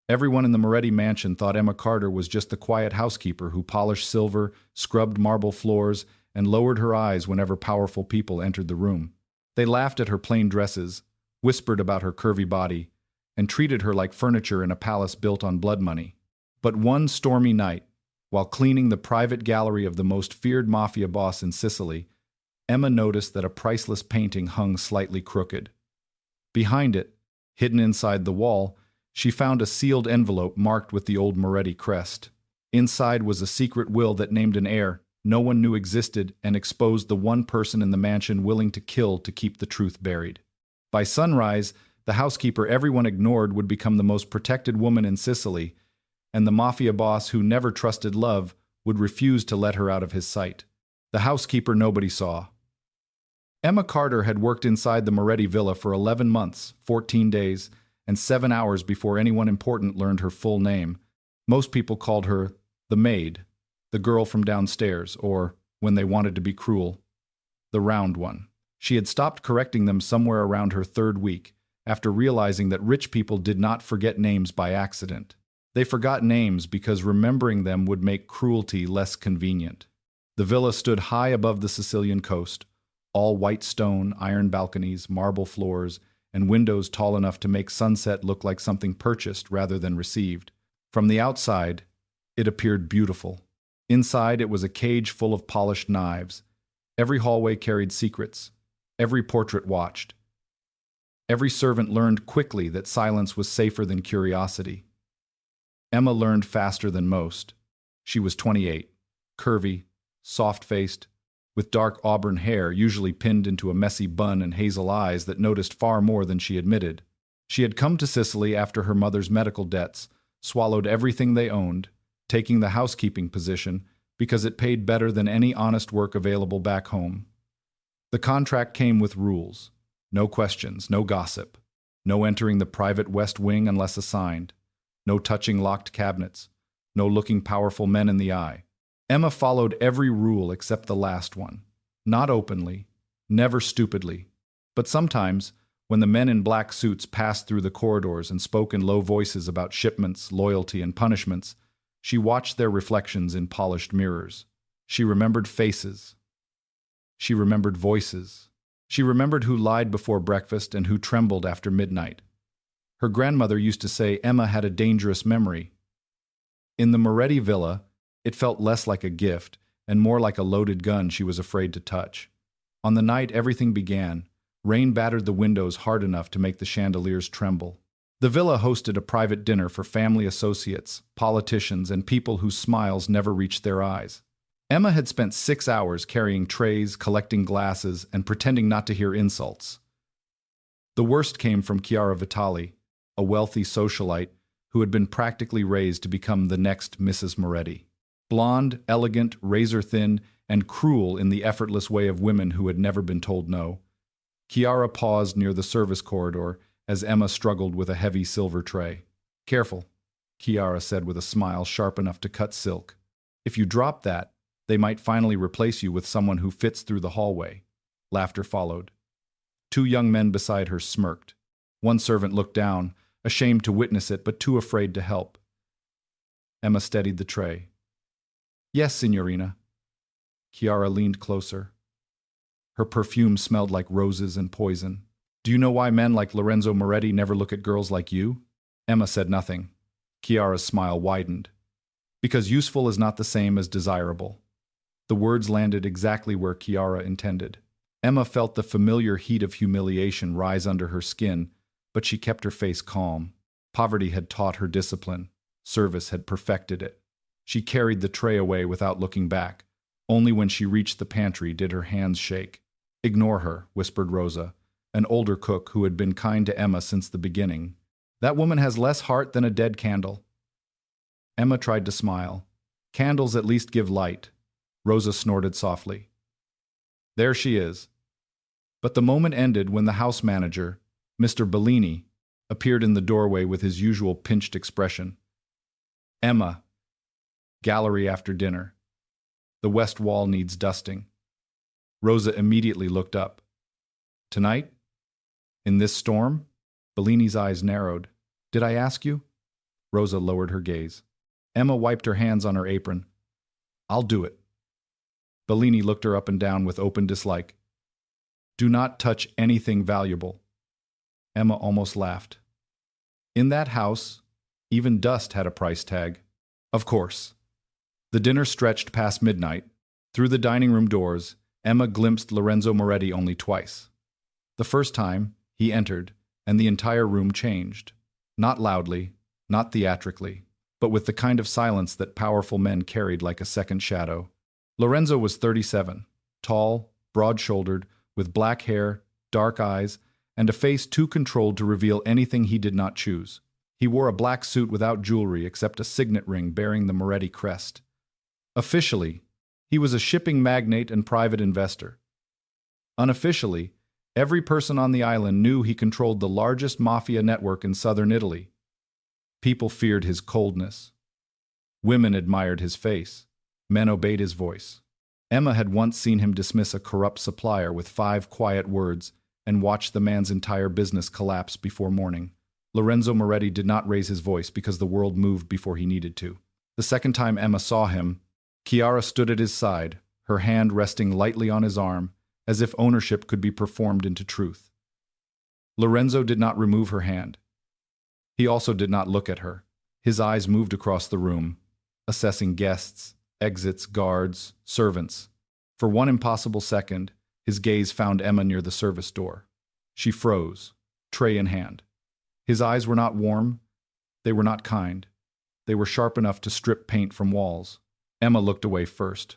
Everyone in the Moretti mansion thought Emma Carter was just the quiet housekeeper who polished silver, scrubbed marble floors, and lowered her eyes whenever powerful people entered the room. They laughed at her plain dresses, whispered about her curvy body, and treated her like furniture in a palace built on blood money. But one stormy night, while cleaning the private gallery of the most feared mafia boss in Sicily, Emma noticed that a priceless painting hung slightly crooked. Behind it, hidden inside the wall, she found a sealed envelope marked with the old Moretti crest. Inside was a secret will that named an heir no one knew existed and exposed the one person in the mansion willing to kill to keep the truth buried. By sunrise, the housekeeper everyone ignored would become the most protected woman in Sicily, and the mafia boss who never trusted love would refuse to let her out of his sight. The housekeeper nobody saw. Emma Carter had worked inside the Moretti villa for 11 months, 14 days, and 7 hours before anyone important learned her full name. Most people called her the maid, the girl from downstairs, or, when they wanted to be cruel, the round one. She had stopped correcting them somewhere around her 3rd week, after realizing that rich people did not forget names by accident. They forgot names because remembering them would make cruelty less convenient. The villa stood high above the Sicilian coast, all white stone, iron balconies, marble floors, and windows tall enough to make sunset look like something purchased rather than received. From the outside, it appeared beautiful. Inside, it was a cage full of polished knives. Every hallway carried secrets. Every portrait watched. Every servant learned quickly that silence was safer than curiosity. Emma learned faster than most. She was 28, curvy, soft-faced, with dark auburn hair usually pinned into a messy bun and hazel eyes that noticed far more than she admitted. She had come to Sicily after her mother's medical debts, swallowed everything they owned, taking the housekeeping position because it paid better than any honest work available back home. The contract came with rules. No questions, no gossip, no entering the private West Wing unless assigned, no touching locked cabinets, no looking powerful men in the eye. Emma followed every rule except the last one. Not openly, never stupidly, but sometimes, when the men in black suits passed through the corridors and spoke in low voices about shipments, loyalty, and punishments, she watched their reflections in polished mirrors. She remembered faces. She remembered voices. She remembered who lied before breakfast and who trembled after midnight. Her grandmother used to say Emma had a dangerous memory. In the Moretti villa, it felt less like a gift and more like a loaded gun she was afraid to touch. On the night everything began, rain battered the windows hard enough to make the chandeliers tremble. The villa hosted a private dinner for family associates, politicians, and people whose smiles never reached their eyes. Emma had spent 6 hours carrying trays, collecting glasses, and pretending not to hear insults. The worst came from Chiara Vitali, a wealthy socialite who had been practically raised to become the next Mrs. Moretti. Blonde, elegant, razor-thin, and cruel in the effortless way of women who had never been told no. Chiara paused near the service corridor as Emma struggled with a heavy silver tray. "Careful," Chiara said with a smile sharp enough to cut silk. "If you drop that, they might finally replace you with someone who fits through the hallway." Laughter followed. 2 young men beside her smirked. One servant looked down, ashamed to witness it but too afraid to help. Emma steadied the tray. "Yes, signorina." Chiara leaned closer. Her perfume smelled like roses and poison. "Do you know why men like Lorenzo Moretti never look at girls like you?" Emma said nothing. Chiara's smile widened. "Because useful is not the same as desirable." The words landed exactly where Chiara intended. Emma felt the familiar heat of humiliation rise under her skin, but she kept her face calm. Poverty had taught her discipline. Service had perfected it. She carried the tray away without looking back. Only when she reached the pantry did her hands shake. "Ignore her," whispered Rosa, an older cook who had been kind to Emma since the beginning. "That woman has less heart than a dead candle." Emma tried to smile. "Candles at least give light." Rosa snorted softly. "There she is." But the moment ended when the house manager, Mr. Bellini, appeared in the doorway with his usual pinched expression. "Emma. Gallery after dinner. The west wall needs dusting." Rosa immediately looked up. "Tonight? In this storm?" Bellini's eyes narrowed. "Did I ask you?" Rosa lowered her gaze. Emma wiped her hands on her apron. I'll do it. Bellini looked her up and down with open dislike. Do not touch anything valuable. Emma almost laughed. In that house, even dust had a price tag. Of course. The dinner stretched past midnight. Through the dining room doors, Emma glimpsed Lorenzo Moretti only twice. The first time, he entered, and the entire room changed. Not loudly, not theatrically, but with the kind of silence that powerful men carried like a second shadow. Lorenzo was 37, tall, broad-shouldered, with black hair, dark eyes, and a face too controlled to reveal anything he did not choose. He wore a black suit without jewelry except a signet ring bearing the Moretti crest. Officially, he was a shipping magnate and private investor. Unofficially, every person on the island knew he controlled the largest mafia network in southern Italy. People feared his coldness. Women admired his face. Men obeyed his voice. Emma had once seen him dismiss a corrupt supplier with 5 quiet words and watch the man's entire business collapse before morning. Lorenzo Moretti did not raise his voice because the world moved before he needed to. The second time Emma saw him, Chiara stood at his side, her hand resting lightly on his arm, as if ownership could be performed into truth. Lorenzo did not remove her hand. He also did not look at her. His eyes moved across the room, assessing guests, exits, guards, servants. For one impossible second, his gaze found Emma near the service door. She froze, tray in hand. His eyes were not warm. They were not kind. They were sharp enough to strip paint from walls. Emma looked away first.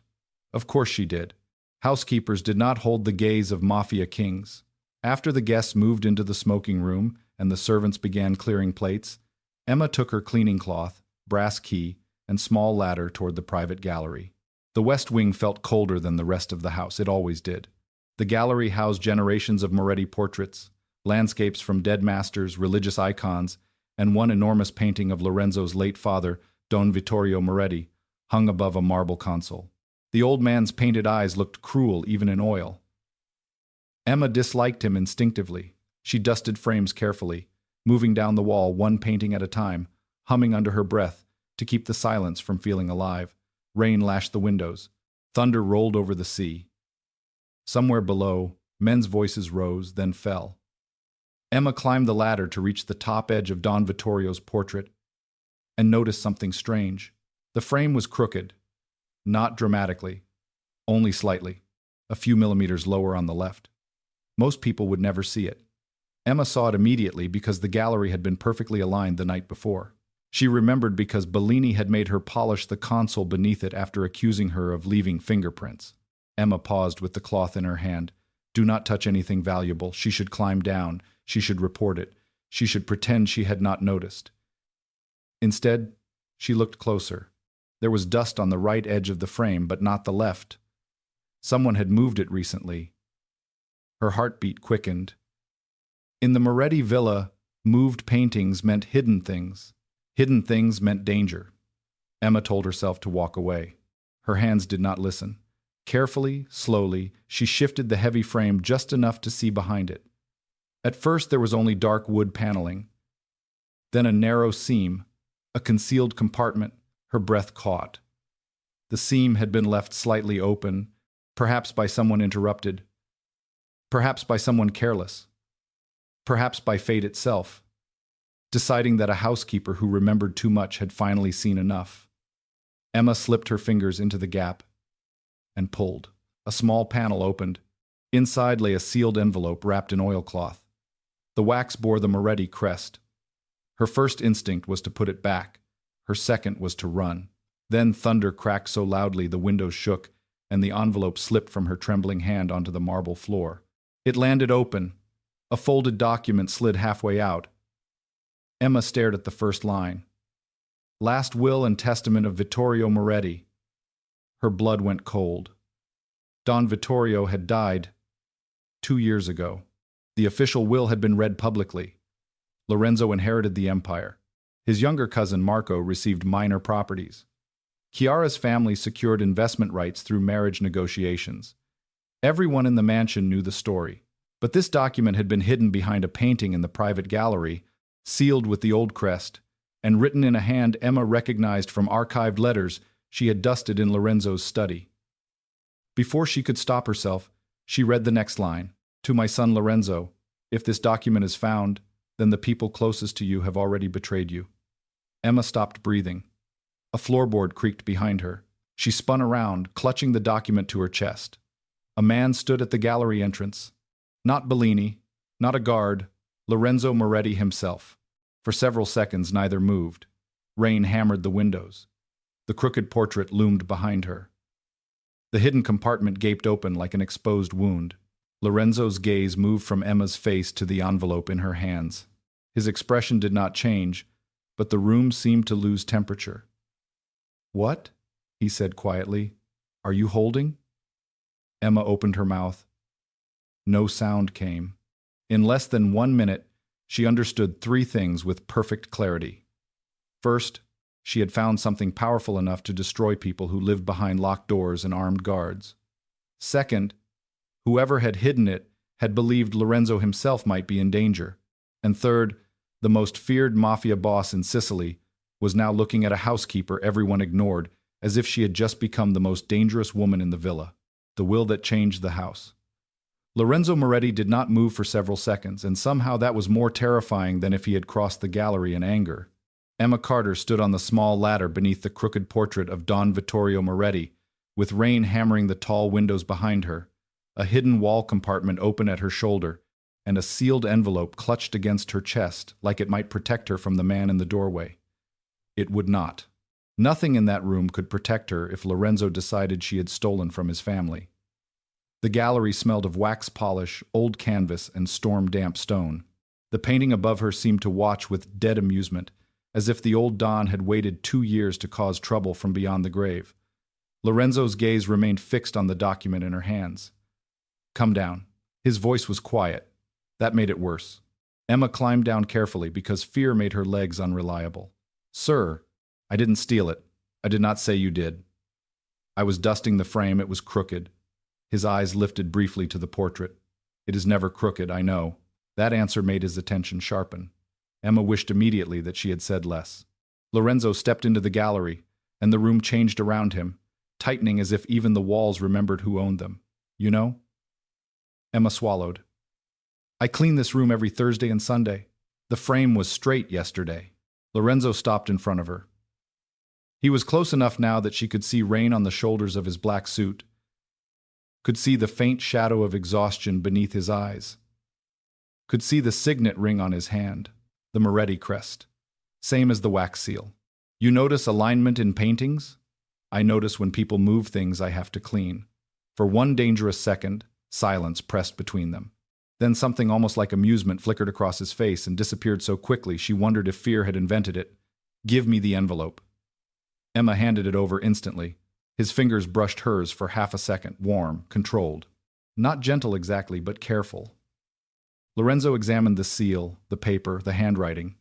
Of course she did. Housekeepers did not hold the gaze of mafia kings. After the guests moved into the smoking room and the servants began clearing plates, Emma took her cleaning cloth, brass key, and small ladder toward the private gallery. The west wing felt colder than the rest of the house. It always did. The gallery housed generations of Moretti portraits, landscapes from dead masters, religious icons, and one enormous painting of Lorenzo's late father, Don Vittorio Moretti, hung above a marble console. The old man's painted eyes looked cruel even in oil. Emma disliked him instinctively. She dusted frames carefully, moving down the wall one painting at a time, humming under her breath to keep the silence from feeling alive. Rain lashed the windows. Thunder rolled over the sea. Somewhere below, men's voices rose, then fell. Emma climbed the ladder to reach the top edge of Don Vittorio's portrait and noticed something strange. The frame was crooked, not dramatically, only slightly, a few millimeters lower on the left. Most people would never see it. Emma saw it immediately because the gallery had been perfectly aligned the night before. She remembered because Bellini had made her polish the console beneath it after accusing her of leaving fingerprints. Emma paused with the cloth in her hand. Do not touch anything valuable. She should climb down. She should report it. She should pretend she had not noticed. Instead, she looked closer. There was dust on the right edge of the frame, but not the left. Someone had moved it recently. Her heartbeat quickened. In the Moretti villa, moved paintings meant hidden things. Hidden things meant danger. Emma told herself to walk away. Her hands did not listen. Carefully, slowly, she shifted the heavy frame just enough to see behind it. At first there was only dark wood paneling. Then a narrow seam, a concealed compartment. Her breath caught. The seam had been left slightly open, perhaps by someone interrupted, perhaps by someone careless, perhaps by fate itself, deciding that a housekeeper who remembered too much had finally seen enough. Emma slipped her fingers into the gap and pulled. A small panel opened. Inside lay a sealed envelope wrapped in oilcloth. The wax bore the Moretti crest. Her first instinct was to put it back. Her second was to run. Then thunder cracked so loudly the windows shook, and the envelope slipped from her trembling hand onto the marble floor. It landed open. A folded document slid halfway out. Emma stared at the first line. Last will and testament of Vittorio Moretti. Her blood went cold. Don Vittorio had died 2 years ago. The official will had been read publicly. Lorenzo inherited the empire. His younger cousin Marco received minor properties. Chiara's family secured investment rights through marriage negotiations. Everyone in the mansion knew the story. But this document had been hidden behind a painting in the private gallery, sealed with the old crest, and written in a hand Emma recognized from archived letters she had dusted in Lorenzo's study. Before she could stop herself, she read the next line. To my son Lorenzo, if this document is found, then the people closest to you have already betrayed you. Emma stopped breathing. A floorboard creaked behind her. She spun around, clutching the document to her chest. A man stood at the gallery entrance. Not Bellini, not a guard, Lorenzo Moretti himself. For several seconds neither moved. Rain hammered the windows. The crooked portrait loomed behind her. The hidden compartment gaped open like an exposed wound. Lorenzo's gaze moved from Emma's face to the envelope in her hands. His expression did not change, but the room seemed to lose temperature. "What?" he said quietly. "Are you holding?" Emma opened her mouth. No sound came. In less than 1 minute, she understood 3 things with perfect clarity. First, she had found something powerful enough to destroy people who lived behind locked doors and armed guards. Second, whoever had hidden it had believed Lorenzo himself might be in danger. And third, the most feared mafia boss in Sicily was now looking at a housekeeper everyone ignored, as if she had just become the most dangerous woman in the villa. The will that changed the house. Lorenzo Moretti did not move for several seconds, and somehow that was more terrifying than if he had crossed the gallery in anger. Emma Carter stood on the small ladder beneath the crooked portrait of Don Vittorio Moretti, with rain hammering the tall windows behind her, a hidden wall compartment open at her shoulder, and a sealed envelope clutched against her chest like it might protect her from the man in the doorway. It would not. Nothing in that room could protect her if Lorenzo decided she had stolen from his family. The gallery smelled of wax polish, old canvas, and storm-damp stone. The painting above her seemed to watch with dead amusement, as if the old Don had waited 2 years to cause trouble from beyond the grave. Lorenzo's gaze remained fixed on the document in her hands. "Come down." His voice was quiet. That made it worse. Emma climbed down carefully because fear made her legs unreliable. "Sir, I didn't steal it. I did not say you did. I was dusting the frame. It was crooked." His eyes lifted briefly to the portrait. "It is never crooked, I know." That answer made his attention sharpen. Emma wished immediately that she had said less. Lorenzo stepped into the gallery, and the room changed around him, tightening as if even the walls remembered who owned them. "You know?" Emma swallowed. "I clean this room every Thursday and Sunday. The frame was straight yesterday." Lorenzo stopped in front of her. He was close enough now that she could see rain on the shoulders of his black suit, could see the faint shadow of exhaustion beneath his eyes, could see the signet ring on his hand, the Moretti crest, same as the wax seal. "You notice alignment in paintings? I notice when people move things I have to clean." For 1 dangerous second, silence pressed between them. Then something almost like amusement flickered across his face and disappeared so quickly she wondered if fear had invented it. "Give me the envelope." Emma handed it over instantly. His fingers brushed hers for half a second, warm, controlled. Not gentle exactly, but careful. Lorenzo examined the seal, the paper, the handwriting.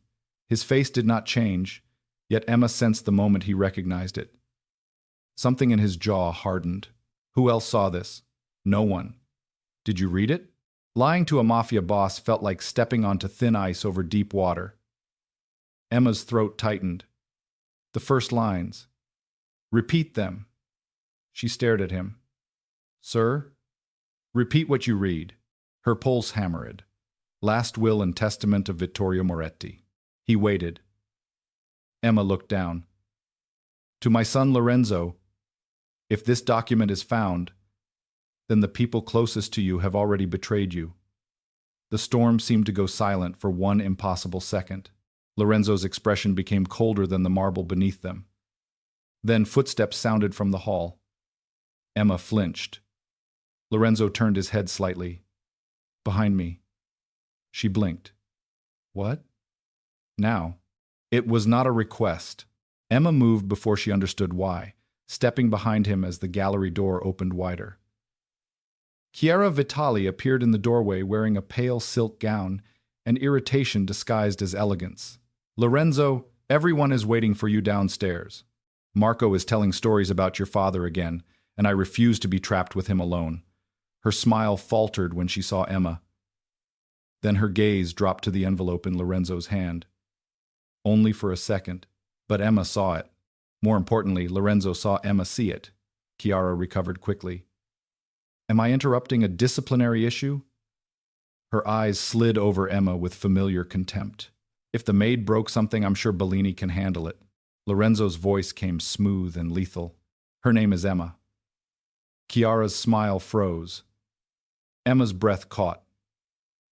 His face did not change, yet Emma sensed the moment he recognized it. Something in his jaw hardened. Who else saw this? No one. "Did you read it?" Lying to a mafia boss felt like stepping onto thin ice over deep water. Emma's throat tightened. The first lines. "Repeat them." She stared at him. "Sir?" "Repeat what you read." Her pulse hammered. "Last will and testament of Vittorio Moretti." He waited. Emma looked down. "To my son Lorenzo, if this document is found, then the people closest to you have already betrayed you." The storm seemed to go silent for 1 impossible second. Lorenzo's expression became colder than the marble beneath them. Then footsteps sounded from the hall. Emma flinched. Lorenzo turned his head slightly. "Behind me." She blinked. "What?" Now. It was not a request. Emma moved before she understood why, stepping behind him as the gallery door opened wider. Chiara Vitali appeared in the doorway wearing a pale silk gown, and irritation disguised as elegance. "Lorenzo, everyone is waiting for you downstairs. Marco is telling stories about your father again, and I refuse to be trapped with him alone." Her smile faltered when she saw Emma. Then her gaze dropped to the envelope in Lorenzo's hand. only for a second. But Emma saw it. More importantly, Lorenzo saw Emma see it. Chiara recovered quickly. Am I interrupting a disciplinary issue? Her eyes slid over Emma with familiar contempt. If the maid broke something, I'm sure Bellini can handle it. Lorenzo's voice came smooth and lethal. Her name is Emma. Chiara's smile froze. Emma's breath caught.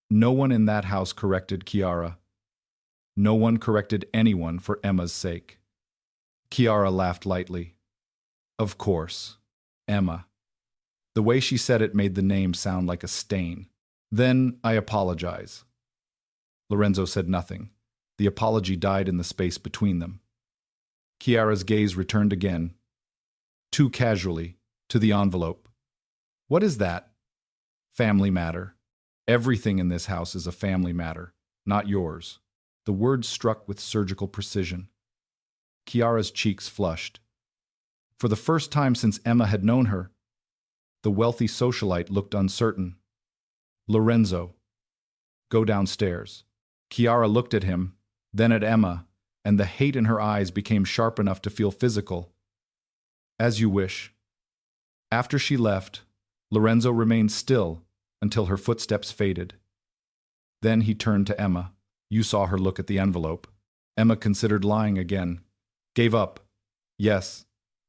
No one in that house corrected Chiara. No one corrected anyone for Emma's sake. Chiara laughed lightly. Of course, Emma. The way she said it made the name sound like a stain. Then I apologize. Lorenzo said nothing. The apology died in the space between them. Chiara's gaze returned again, too casually, to the envelope. What is that? Family matter. Everything in this house is a family matter, not yours. The words struck with surgical precision. Chiara's cheeks flushed. For the first time since Emma had known her, the wealthy socialite looked uncertain. Lorenzo, go downstairs. Chiara looked at him, then at Emma, and the hate in her eyes became sharp enough to feel physical. As you wish. After she left, Lorenzo remained still until her footsteps faded. Then he turned to Emma. You saw her look at the envelope. Emma considered lying again. Gave up. Yes.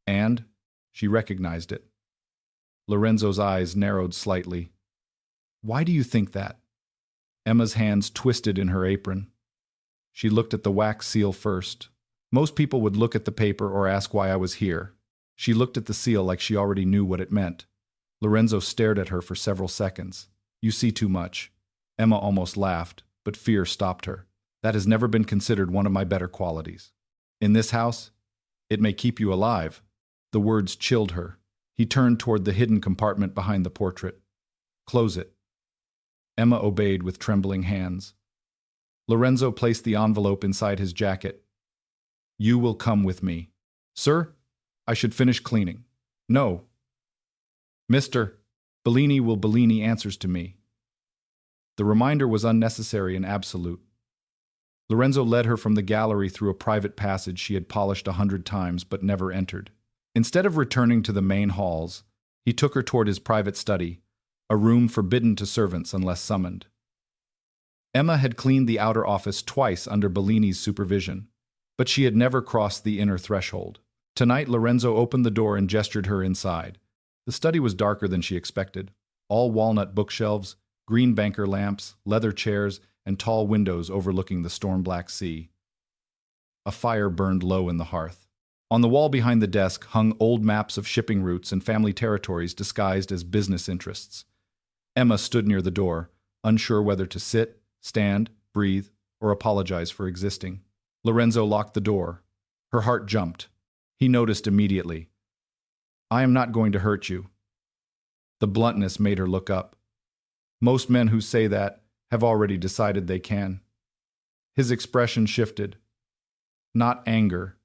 And? She recognized it. Lorenzo's eyes narrowed slightly. Why do you think that? Emma's hands twisted in her apron. She looked at the wax seal first. Most people would look at the paper or ask why I was here. She looked at the seal like she already knew what it meant. Lorenzo stared at her for several seconds. You see too much. Emma almost laughed, but fear stopped her. That has never been considered one of my better qualities. In this house, it may keep you alive. The words chilled her. He turned toward the hidden compartment behind the portrait. Close it. Emma obeyed with trembling hands. Lorenzo placed the envelope inside his jacket. You will come with me. Sir, I should finish cleaning. No. Mr. Bellini answers to me. The reminder was unnecessary and absolute. Lorenzo led her from the gallery through a private passage she had polished 100 times but never entered. Instead of returning to the main halls, he took her toward his private study, a room forbidden to servants unless summoned. Emma had cleaned the outer office twice under Bellini's supervision, but she had never crossed the inner threshold. Tonight, Lorenzo opened the door and gestured her inside. The study was darker than she expected. All walnut bookshelves, green banker lamps, leather chairs, and tall windows overlooking the storm-black sea. A fire burned low in the hearth. On the wall behind the desk hung old maps of shipping routes and family territories disguised as business interests. Emma stood near the door, unsure whether to sit, stand, breathe, or apologize for existing. Lorenzo locked the door. Her heart jumped. He noticed immediately. I am not going to hurt you. The bluntness made her look up. Most men who say that have already decided they can. His expression shifted. Not anger.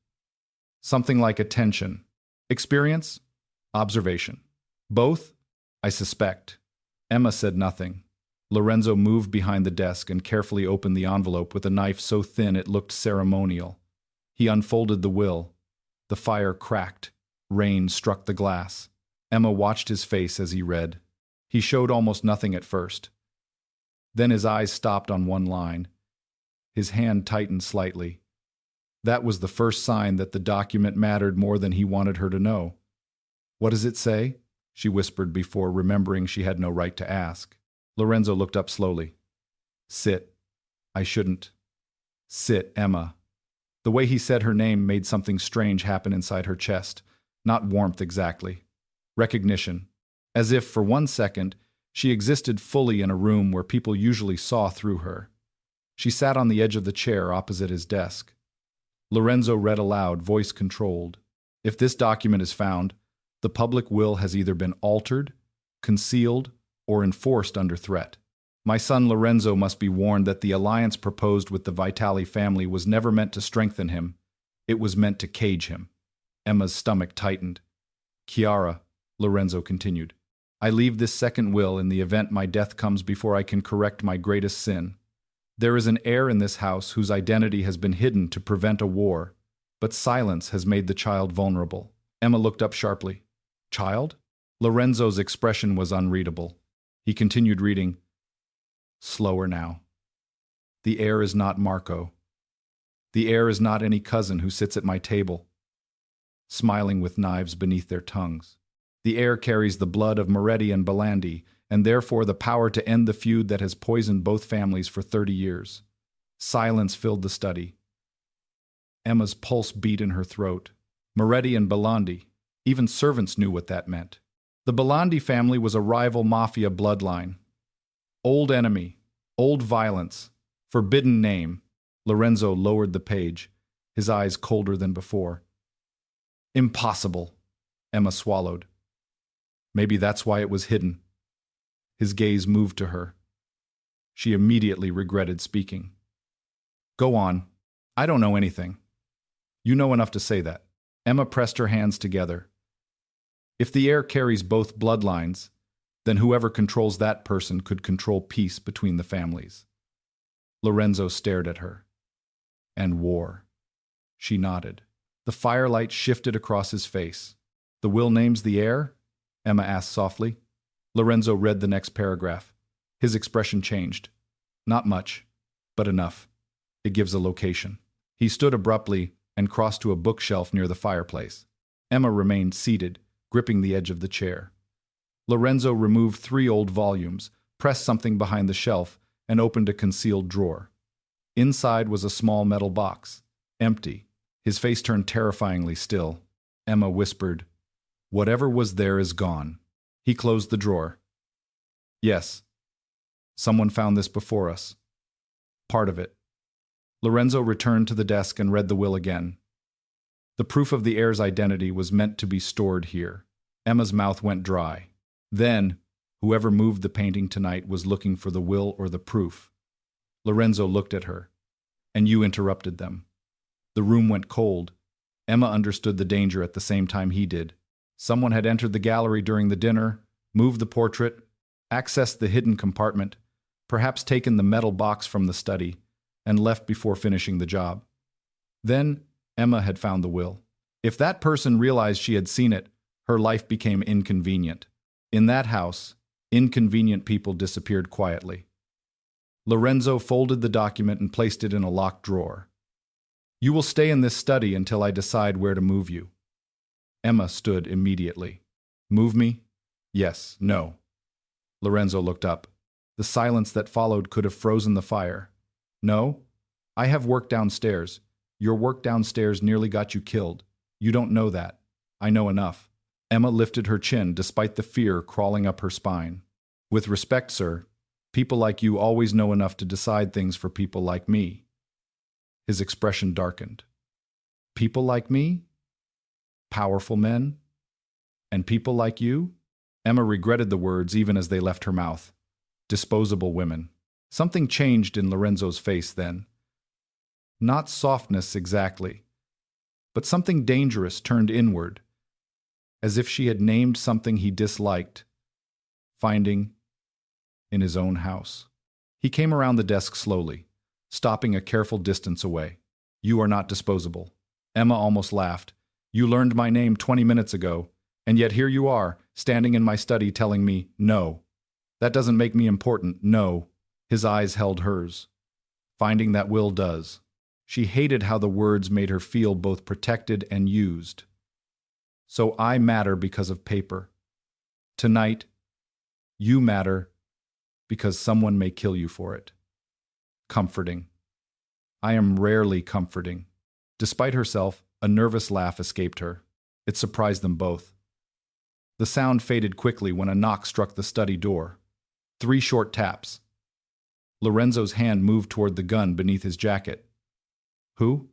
Something like attention. Experience? Observation. Both? I suspect. Emma said nothing. Lorenzo moved behind the desk and carefully opened the envelope with a knife so thin it looked ceremonial. He unfolded the will. The fire cracked. Rain struck the glass. Emma watched his face as he read. He showed almost nothing at first. Then his eyes stopped on one line. His hand tightened slightly. That was the first sign that the document mattered more than he wanted her to know. What does it say? She whispered before remembering she had no right to ask. Lorenzo looked up slowly. Sit. I shouldn't. Sit, Emma. The way he said her name made something strange happen inside her chest. Not warmth exactly. Recognition. As if, for 1 second, she existed fully in a room where people usually saw through her. She sat on the edge of the chair opposite his desk. Lorenzo read aloud, voice controlled. If this document is found, the public will has either been altered, concealed, or enforced under threat. My son Lorenzo must be warned that the alliance proposed with the Vitali family was never meant to strengthen him. It was meant to cage him. Emma's stomach tightened. Chiara, Lorenzo continued, I leave this second will in the event my death comes before I can correct my greatest sin. There is an heir in this house whose identity has been hidden to prevent a war, but silence has made the child vulnerable. Emma looked up sharply. Child? Lorenzo's expression was unreadable. He continued reading. Slower now. The heir is not Marco. The heir is not any cousin who sits at my table, smiling with knives beneath their tongues. The heir carries the blood of Moretti and Belandi, and therefore the power to end the feud that has poisoned both families for 30 years. Silence filled the study. Emma's pulse beat in her throat. Moretti and Belandi. Even servants knew what that meant. The Belandi family was a rival mafia bloodline. Old enemy, old violence, forbidden name. Lorenzo lowered the page, his eyes colder than before. Impossible, Emma swallowed. Maybe that's why it was hidden. His gaze moved to her. She immediately regretted speaking. Go on. I don't know anything. You know enough to say that. Emma pressed her hands together. If the heir carries both bloodlines, then whoever controls that person could control peace between the families. Lorenzo stared at her. And war. She nodded. The firelight shifted across his face. The will names the heir? Emma asked softly. Lorenzo read the next paragraph. His expression changed. Not much, but enough. It gives a location. He stood abruptly and crossed to a bookshelf near the fireplace. Emma remained seated, gripping the edge of the chair. Lorenzo removed 3 old volumes, pressed something behind the shelf, and opened a concealed drawer. Inside was a small metal box, empty. His face turned terrifyingly still. Emma whispered, Whatever was there is gone. He closed the drawer. Yes. Someone found this before us. Part of it. Lorenzo returned to the desk and read the will again. The proof of the heir's identity was meant to be stored here. Emma's mouth went dry. Then, whoever moved the painting tonight was looking for the will or the proof. Lorenzo looked at her. And you interrupted them. The room went cold. Emma understood the danger at the same time he did. Someone had entered the gallery during the dinner, moved the portrait, accessed the hidden compartment, perhaps taken the metal box from the study, and left before finishing the job. Then, Emma had found the will. If that person realized she had seen it, her life became inconvenient. In that house, inconvenient people disappeared quietly. Lorenzo folded the document and placed it in a locked drawer. You will stay in this study until I decide where to move you. Emma stood immediately. Move me? Yes, no. Lorenzo looked up. The silence that followed could have frozen the fire. No? I have work downstairs. Your work downstairs nearly got you killed. You don't know that. I know enough. Emma lifted her chin despite the fear crawling up her spine. With respect, sir, people like you always know enough to decide things for people like me. His expression darkened. People like me? Powerful men? And people like you? Emma regretted the words even as they left her mouth. Disposable women. Something changed in Lorenzo's face then. Not softness exactly, but something dangerous turned inward, as if she had named something he disliked, finding in his own house. He came around the desk slowly, stopping a careful distance away. You are not disposable. Emma almost laughed. You learned my name 20 minutes ago, and yet here you are, standing in my study telling me, no. That doesn't make me important, no. His eyes held hers. Finding that will does. She hated how the words made her feel both protected and used. So I matter because of paper. Tonight, you matter because someone may kill you for it. Comforting. I am rarely comforting. Despite herself, a nervous laugh escaped her. It surprised them both. The sound faded quickly when a knock struck the study door. 3 short taps. Lorenzo's hand moved toward the gun beneath his jacket. Who?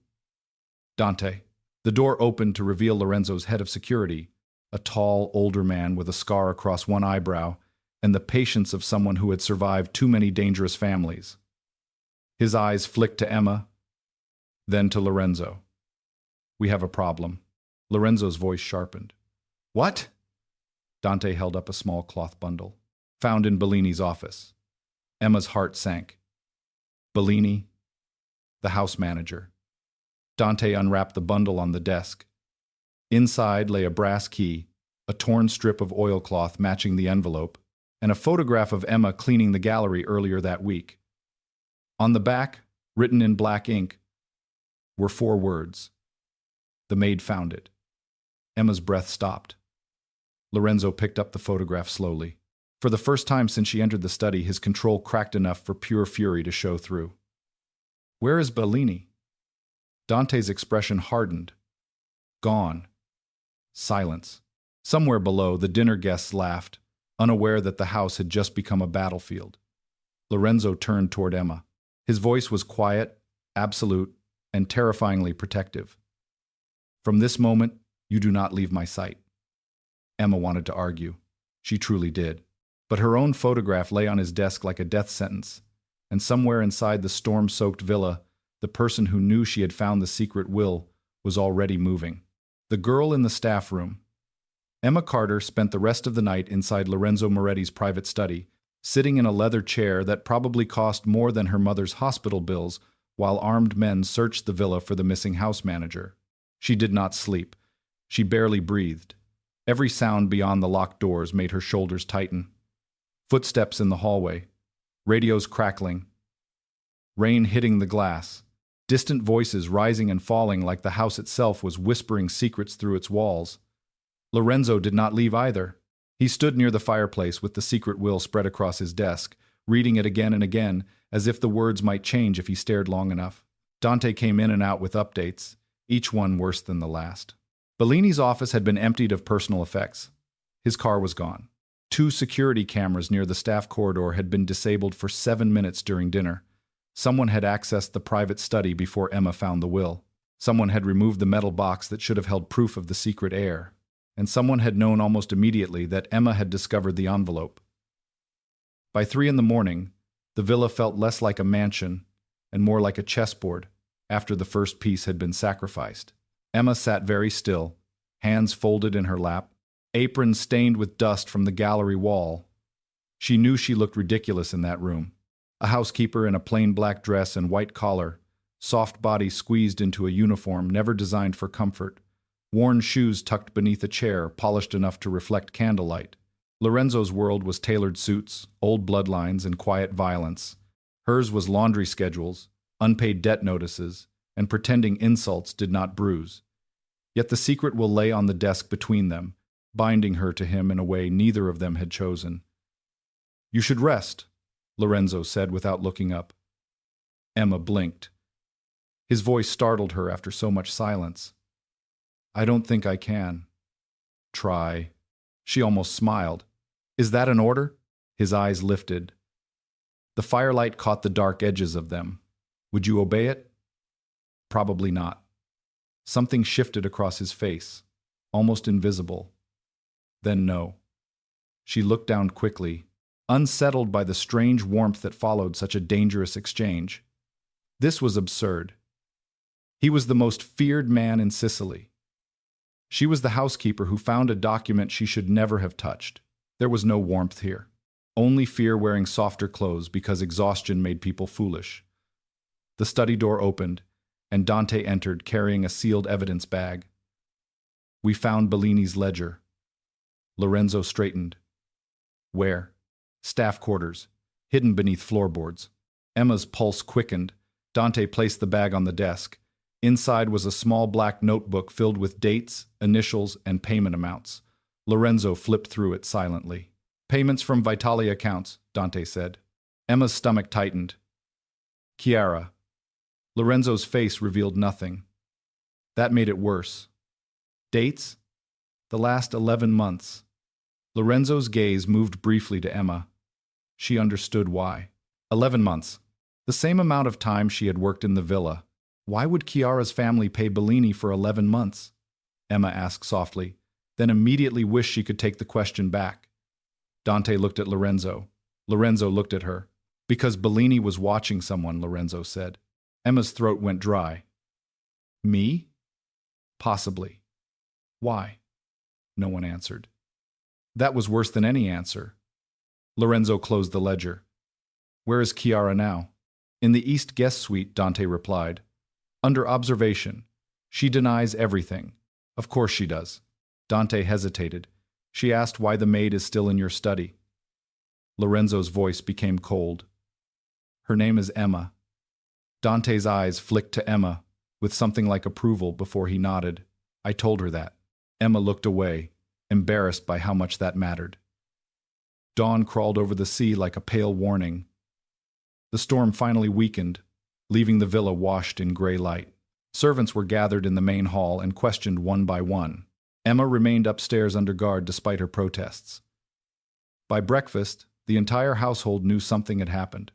Dante. The door opened to reveal Lorenzo's head of security, a tall, older man with a scar across one eyebrow and the patience of someone who had survived too many dangerous families. His eyes flicked to Emma, then to Lorenzo. We have a problem. Lorenzo's voice sharpened. What? Dante held up a small cloth bundle, found in Bellini's office. Emma's heart sank. Bellini, the house manager. Dante unwrapped the bundle on the desk. Inside lay a brass key, a torn strip of oilcloth matching the envelope, and a photograph of Emma cleaning the gallery earlier that week. On the back, written in black ink, were 4 words. The maid found it. Emma's breath stopped. Lorenzo picked up the photograph slowly. For the first time since she entered the study, his control cracked enough for pure fury to show through. Where is Bellini? Dante's expression hardened. Gone. Silence. Somewhere below, the dinner guests laughed, unaware that the house had just become a battlefield. Lorenzo turned toward Emma. His voice was quiet, absolute, and terrifyingly protective. From this moment, you do not leave my sight. Emma wanted to argue. She truly did. But her own photograph lay on his desk like a death sentence, and somewhere inside the storm-soaked villa, the person who knew she had found the secret will was already moving. The girl in the staff room. Emma Carter spent the rest of the night inside Lorenzo Moretti's private study, sitting in a leather chair that probably cost more than her mother's hospital bills, while armed men searched the villa for the missing house manager. She did not sleep. She barely breathed. Every sound beyond the locked doors made her shoulders tighten. Footsteps in the hallway, radios crackling, rain hitting the glass, distant voices rising and falling like the house itself was whispering secrets through its walls. Lorenzo did not leave either. He stood near the fireplace with the secret will spread across his desk, reading it again and again, as if the words might change if he stared long enough. Dante came in and out with updates, each one worse than the last. Bellini's office had been emptied of personal effects. His car was gone. 2 security cameras near the staff corridor had been disabled for 7 minutes during dinner. Someone had accessed the private study before Emma found the will. Someone had removed the metal box that should have held proof of the secret heir. And someone had known almost immediately that Emma had discovered the envelope. By 3 in the morning, the villa felt less like a mansion and more like a chessboard after the first piece had been sacrificed. Emma sat very still, hands folded in her lap, apron stained with dust from the gallery wall. She knew she looked ridiculous in that room. A housekeeper in a plain black dress and white collar, soft body squeezed into a uniform never designed for comfort, worn shoes tucked beneath a chair, polished enough to reflect candlelight. Lorenzo's world was tailored suits, old bloodlines, and quiet violence. Hers was laundry schedules, unpaid debt notices, and pretending insults did not bruise. Yet the secret will lay on the desk between them, binding her to him in a way neither of them had chosen. "You should rest," Lorenzo said without looking up. Emma blinked. His voice startled her after so much silence. "I don't think I can." "Try." She almost smiled. "Is that an order?" His eyes lifted. The firelight caught the dark edges of them. "Would you obey it?" "Probably not." Something shifted across his face, almost invisible. Then no. She looked down quickly, unsettled by the strange warmth that followed such a dangerous exchange. This was absurd. He was the most feared man in Sicily. She was the housekeeper who found a document she should never have touched. There was no warmth here. Only fear wearing softer clothes because exhaustion made people foolish. The study door opened, and Dante entered carrying a sealed evidence bag. "We found Bellini's ledger." Lorenzo straightened. "Where?" "Staff quarters, hidden beneath floorboards." Emma's pulse quickened. Dante placed the bag on the desk. Inside was a small black notebook filled with dates, initials, and payment amounts. Lorenzo flipped through it silently. "Payments from Vitali accounts," Dante said. Emma's stomach tightened. "Chiara." Lorenzo's face revealed nothing. That made it worse. "Dates?" "The last 11 months. Lorenzo's gaze moved briefly to Emma. She understood why. 11 months. The same amount of time she had worked in the villa. Why would Chiara's family pay Bellini for 11 months? Emma asked softly, then immediately wished she could take the question back. Dante looked at Lorenzo. Lorenzo looked at her. "Because Bellini was watching someone," Lorenzo said. Emma's throat went dry. "Me?" "Possibly." "Why?" No one answered. That was worse than any answer. Lorenzo closed the ledger. "Where is Chiara now?" In the East guest suite, Dante replied. Under observation. She denies everything. Of course she does. Dante hesitated. She asked why the maid is still in your study. Lorenzo's voice became cold. Her name is Emma. Dante's eyes flicked to Emma, with something like approval before he nodded. I told her that. Emma looked away, embarrassed by how much that mattered. Dawn crawled over the sea like a pale warning. The storm finally weakened, leaving the villa washed in gray light. Servants were gathered in the main hall and questioned one by one. Emma remained upstairs under guard despite her protests. By breakfast, the entire household knew something had happened.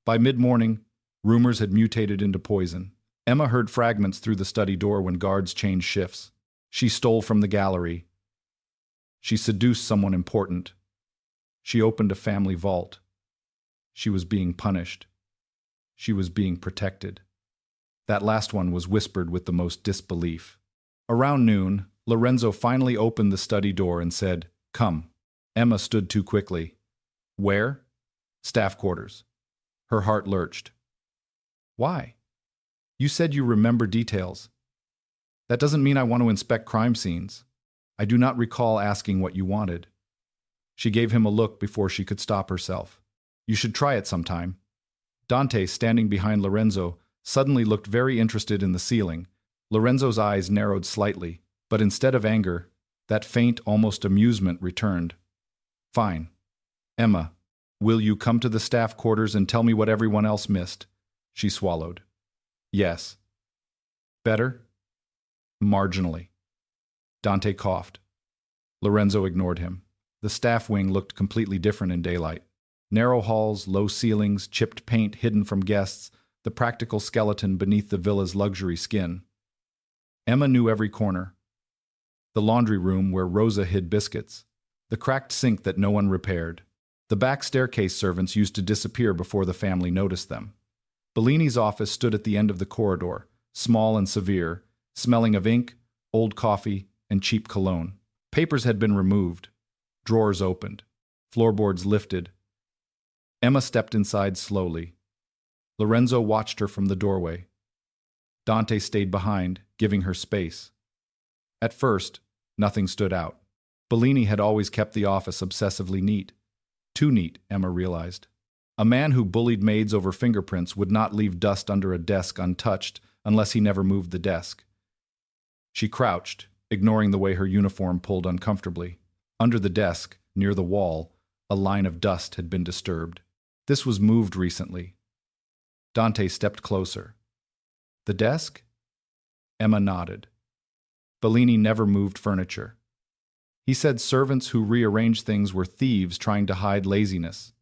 By mid-morning, rumors had mutated into poison. Emma heard fragments through the study door when guards changed shifts. She stole from the gallery. She seduced someone important. She opened a family vault. She was being punished. She was being protected. That last one was whispered with the most disbelief. Around noon, Lorenzo finally opened the study door and said, "Come." Emma stood too quickly. "Where?" "Staff quarters." Her heart lurched. "Why? You said you remember details. That doesn't mean I want to inspect crime scenes. I do not recall asking what you wanted." She gave him a look before she could stop herself. "You should try it sometime." Dante, standing behind Lorenzo, suddenly looked very interested in the ceiling. Lorenzo's eyes narrowed slightly, but instead of anger, that faint, almost amusement returned. "Fine. Emma, will you come to the staff quarters and tell me what everyone else missed?" She swallowed. "Yes." "Better?" "Marginally." Dante coughed. Lorenzo ignored him. The staff wing looked completely different in daylight. Narrow halls, low ceilings, chipped paint hidden from guests, the practical skeleton beneath the villa's luxury skin. Emma knew every corner. The laundry room where Rosa hid biscuits. The cracked sink that no one repaired. The back staircase servants used to disappear before the family noticed them. Bellini's office stood at the end of the corridor, small and severe, smelling of ink, old coffee, and cheap cologne. Papers had been removed. Drawers opened. Floorboards lifted. Emma stepped inside slowly. Lorenzo watched her from the doorway. Dante stayed behind, giving her space. At first, nothing stood out. Bellini had always kept the office obsessively neat. Too neat, Emma realized. A man who bullied maids over fingerprints would not leave dust under a desk untouched unless he never moved the desk. She crouched, ignoring the way her uniform pulled uncomfortably. Under the desk, near the wall, a line of dust had been disturbed. This was moved recently. Dante stepped closer. "The desk?" Emma nodded. Bellini never moved furniture. He said servants who rearranged things were thieves trying to hide laziness.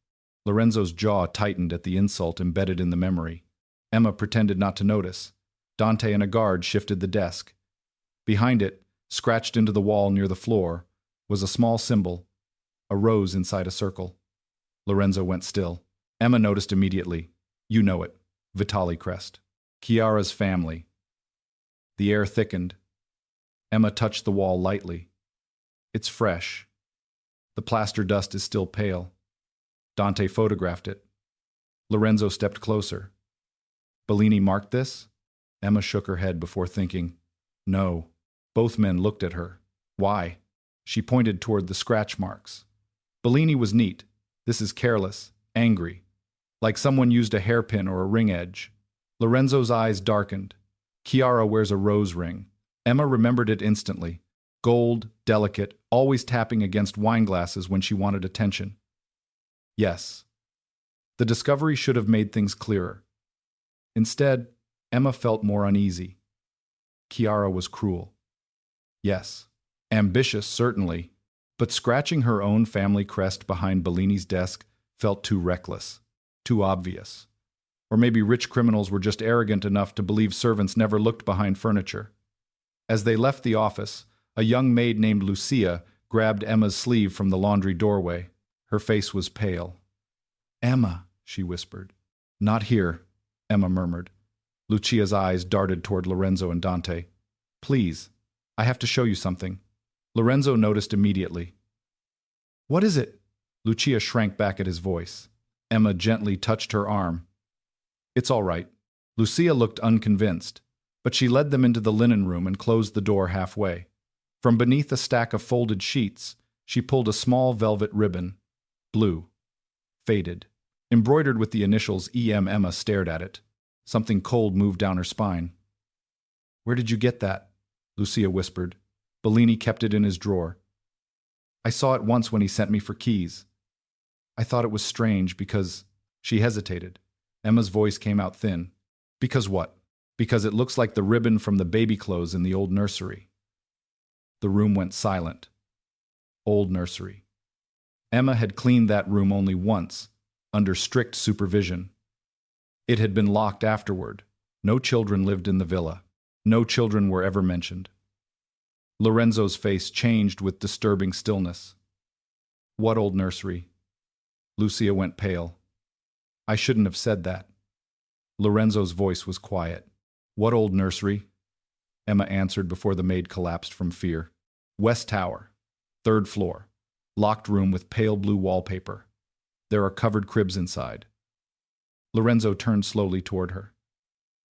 Lorenzo's jaw tightened at the insult embedded in the memory. Emma pretended not to notice. Dante and a guard shifted the desk. Behind it, scratched into the wall near the floor, was a small symbol, a rose inside a circle. Lorenzo went still. Emma noticed immediately. "You know it. Vitali crest. Chiara's family." The air thickened. Emma touched the wall lightly. "It's fresh. The plaster dust is still pale." Dante photographed it. Lorenzo stepped closer. "Bellini marked this?" Emma shook her head before thinking. "No." Both men looked at her. "Why?" She pointed toward the scratch marks. "Bellini was neat. This is careless, angry. Like someone used a hairpin or a ring edge." Lorenzo's eyes darkened. "Chiara wears a rose ring." Emma remembered it instantly. Gold, delicate, always tapping against wine glasses when she wanted attention. Yes. The discovery should have made things clearer. Instead, Emma felt more uneasy. Chiara was cruel. Yes. Ambitious, certainly. But scratching her own family crest behind Bellini's desk felt too reckless, too obvious. Or maybe rich criminals were just arrogant enough to believe servants never looked behind furniture. As they left the office, a young maid named Lucia grabbed Emma's sleeve from the laundry doorway. Her face was pale. "Emma," she whispered. "Not here," Emma murmured. Lucia's eyes darted toward Lorenzo and Dante. "Please, I have to show you something." Lorenzo noticed immediately. "What is it?" Lucia shrank back at his voice. Emma gently touched her arm. It's all right. Lucia looked unconvinced, but she led them into the linen room and closed the door halfway. From beneath a stack of folded sheets, she pulled a small velvet ribbon, blue, faded, embroidered with the initials E.M. Emma stared at it. Something cold moved down her spine. "Where did you get that?" Lucia whispered. Bellini kept it in his drawer. "I saw it once when he sent me for keys. I thought it was strange because—" She hesitated. Emma's voice came out thin. "Because what?" "Because it looks like the ribbon from the baby clothes in the old nursery." The room went silent. Old nursery. Emma had cleaned that room only once, under strict supervision. It had been locked afterward. No children lived in the villa. No children were ever mentioned. Lorenzo's face changed with disturbing stillness. "What old nursery?" Lucia went pale. "I shouldn't have said that." Lorenzo's voice was quiet. "What old nursery?" Emma answered before the maid collapsed from fear. "West Tower, 3rd floor, locked room with pale blue wallpaper. There are covered cribs inside." Lorenzo turned slowly toward her.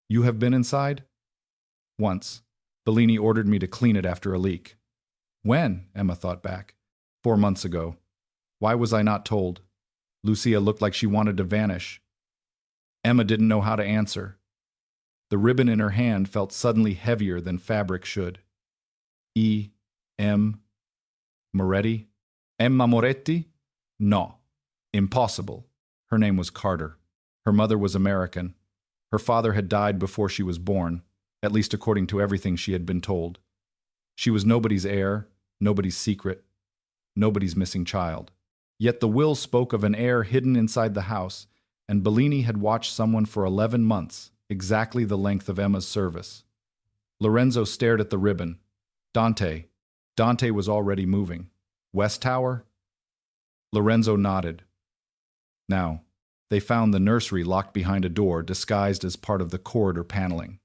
"You have been inside?" "Once. Bellini ordered me to clean it after a leak." "When?" Emma thought back. 4 months ago. Why was I not told?" Lucia looked like she wanted to vanish. Emma didn't know how to answer. The ribbon in her hand felt suddenly heavier than fabric should. E.M. Moretti? Emma Moretti? No. Impossible. Her name was Carter. Her mother was American. Her father had died before she was born, at least according to everything she had been told. She was nobody's heir, nobody's secret, nobody's missing child. Yet the will spoke of an heir hidden inside the house, and Bellini had watched someone for 11 months, exactly the length of Emma's service. Lorenzo stared at the ribbon. Dante. Dante was already moving. West Tower? Lorenzo nodded. Now, they found the nursery locked behind a door disguised as part of the corridor paneling.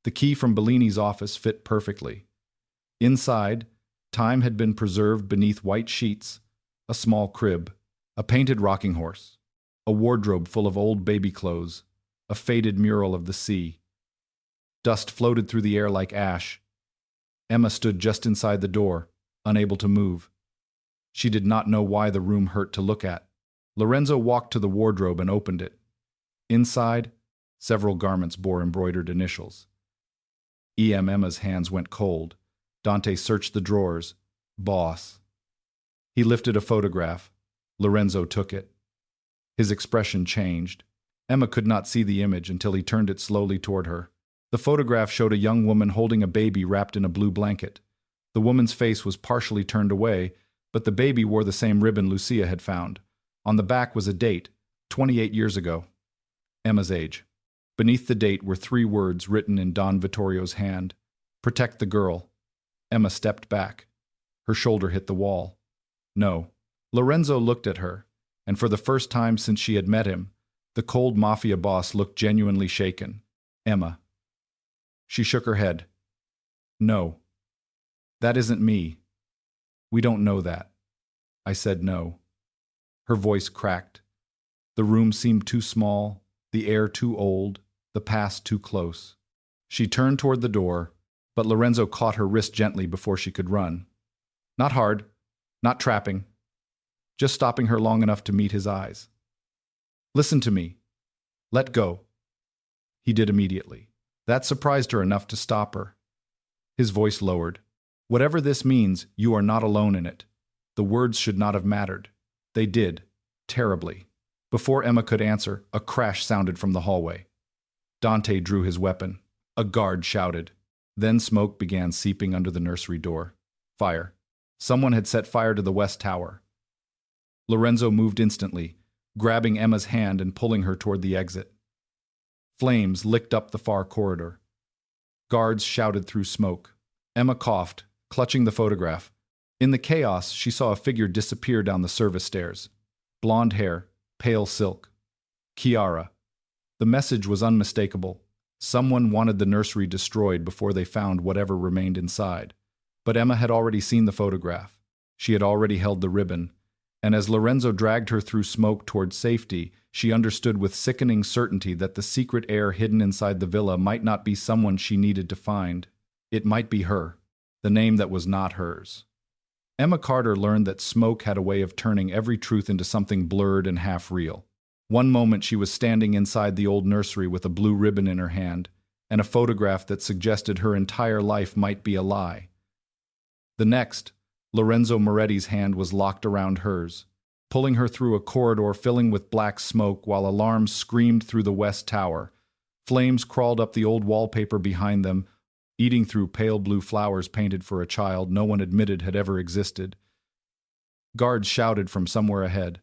The key from Bellini's office fit perfectly. Inside, time had been preserved beneath white sheets, a small crib, a painted rocking horse, a wardrobe full of old baby clothes, a faded mural of the sea. Dust floated through the air like ash. Emma stood just inside the door, unable to move. She did not know why the room hurt to look at. Lorenzo walked to the wardrobe and opened it. Inside, several garments bore embroidered initials. E.M. Emma's hands went cold. Dante searched the drawers. Boss. He lifted a photograph. Lorenzo took it. His expression changed. Emma could not see the image until he turned it slowly toward her. The photograph showed a young woman holding a baby wrapped in a blue blanket. The woman's face was partially turned away, but the baby wore the same ribbon Lucia had found. On the back was a date, 28 years ago. Emma's age. Beneath the date were 3 words written in Don Vittorio's hand. Protect the girl. Emma stepped back. Her shoulder hit the wall. No. Lorenzo looked at her, and for the first time since she had met him, the cold mafia boss looked genuinely shaken. Emma. She shook her head. No. That isn't me. We don't know that. I said no. Her voice cracked. The room seemed too small, the air too old, the past too close. She turned toward the door, but Lorenzo caught her wrist gently before she could run. Not hard, not trapping, just stopping her long enough to meet his eyes. Listen to me. Let go. He did immediately. That surprised her enough to stop her. His voice lowered. Whatever this means, you are not alone in it. The words should not have mattered. They did, terribly. Before Emma could answer, a crash sounded from the hallway. Dante drew his weapon. A guard shouted. Then smoke began seeping under the nursery door. Fire. Someone had set fire to the West Tower. Lorenzo moved instantly, grabbing Emma's hand and pulling her toward the exit. Flames licked up the far corridor. Guards shouted through smoke. Emma coughed, clutching the photograph. In the chaos, she saw a figure disappear down the service stairs. Blonde hair, pale silk. Chiara. The message was unmistakable. Someone wanted the nursery destroyed before they found whatever remained inside. But Emma had already seen the photograph. She had already held the ribbon. And as Lorenzo dragged her through smoke toward safety, she understood with sickening certainty that the secret heir hidden inside the villa might not be someone she needed to find. It might be her, the name that was not hers. Emma Carter learned that smoke had a way of turning every truth into something blurred and half-real. One moment she was standing inside the old nursery with a blue ribbon in her hand, and a photograph that suggested her entire life might be a lie. The next, Lorenzo Moretti's hand was locked around hers, pulling her through a corridor filling with black smoke while alarms screamed through the West Tower. Flames crawled up the old wallpaper behind them, eating through pale blue flowers painted for a child no one admitted had ever existed. Guards shouted from somewhere ahead.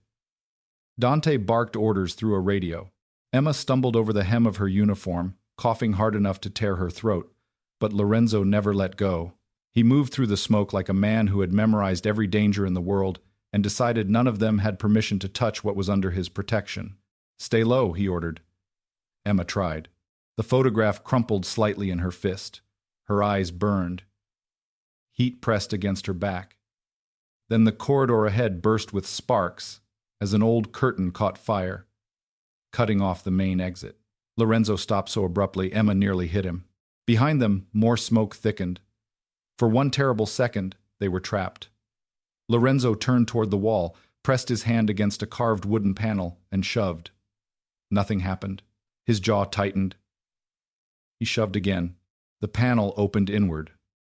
Dante barked orders through a radio. Emma stumbled over the hem of her uniform, coughing hard enough to tear her throat, but Lorenzo never let go. He moved through the smoke like a man who had memorized every danger in the world and decided none of them had permission to touch what was under his protection. "Stay low," he ordered. Emma tried. The photograph crumpled slightly in her fist. Her eyes burned. Heat pressed against her back. Then the corridor ahead burst with sparks as an old curtain caught fire, cutting off the main exit. Lorenzo stopped so abruptly Emma nearly hit him. Behind them, more smoke thickened. For one terrible second, they were trapped. Lorenzo turned toward the wall, pressed his hand against a carved wooden panel, and shoved. Nothing happened. His jaw tightened. He shoved again. The panel opened inward,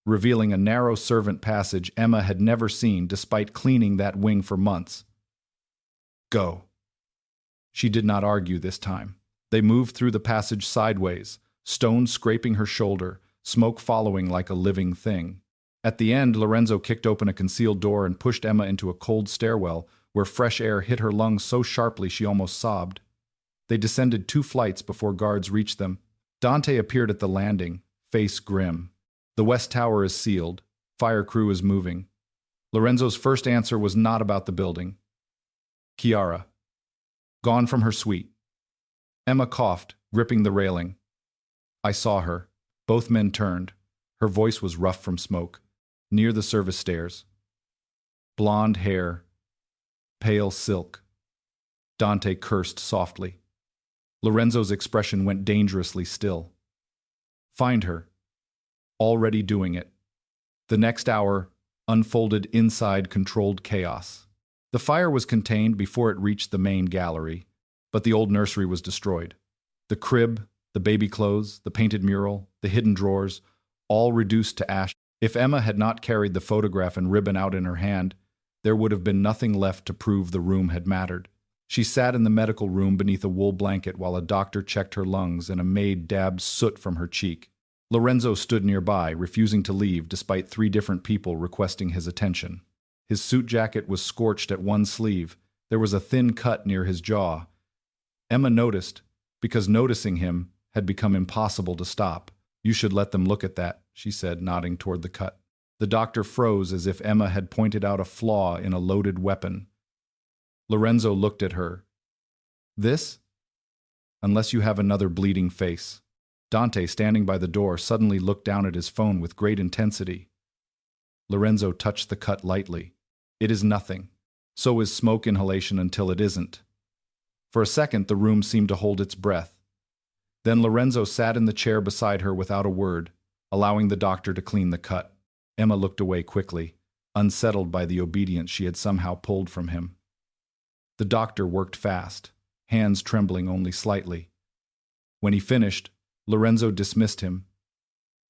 revealing a narrow servant passage Emma had never seen despite cleaning that wing for months. "Go." She did not argue this time. They moved through the passage sideways, stones scraping her shoulder, smoke following like a living thing. At the end, Lorenzo kicked open a concealed door and pushed Emma into a cold stairwell where fresh air hit her lungs so sharply she almost sobbed. They descended 2 flights before guards reached them. Dante appeared at the landing, face grim. "The West Tower is sealed. Fire crew is moving." Lorenzo's first answer was not about the building. Chiara. Gone from her suite. Emma coughed, gripping the railing. "I saw her." Both men turned. Her voice was rough from smoke. Near the service stairs. Blonde hair. Pale silk. Dante cursed softly. Lorenzo's expression went dangerously still. Find her. Already doing it. The next hour unfolded inside controlled chaos. The fire was contained before it reached the main gallery, but the old nursery was destroyed. The crib, the baby clothes, the painted mural, the hidden drawers, all reduced to ash. If Emma had not carried the photograph and ribbon out in her hand, there would have been nothing left to prove the room had mattered. She sat in the medical room beneath a wool blanket while a doctor checked her lungs and a maid dabbed soot from her cheek. Lorenzo stood nearby, refusing to leave despite 3 different people requesting his attention. His suit jacket was scorched at one sleeve. There was a thin cut near his jaw. Emma noticed, because noticing him had become impossible to stop. "You should let them look at that," she said, nodding toward the cut. The doctor froze as if Emma had pointed out a flaw in a loaded weapon. Lorenzo looked at her. "This? Unless you have another bleeding face." Dante, standing by the door, suddenly looked down at his phone with great intensity. Lorenzo touched the cut lightly. "It is nothing. So is smoke inhalation until it isn't." For a second, the room seemed to hold its breath. Then Lorenzo sat in the chair beside her without a word, allowing the doctor to clean the cut. Emma looked away quickly, unsettled by the obedience she had somehow pulled from him. The doctor worked fast, hands trembling only slightly. When he finished, Lorenzo dismissed him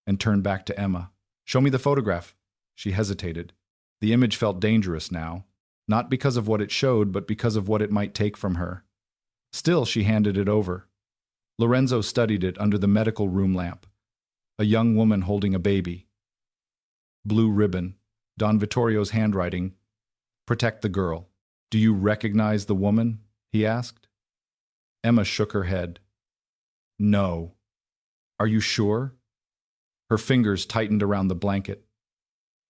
and turned back to Emma. "Show me the photograph." She hesitated. The image felt dangerous now, not because of what it showed, but because of what it might take from her. Still, she handed it over. Lorenzo studied it under the medical room lamp. A young woman holding a baby. Blue ribbon. Don Vittorio's handwriting. "Protect the girl." "Do you recognize the woman?" he asked. Emma shook her head. "No." "Are you sure?" Her fingers tightened around the blanket.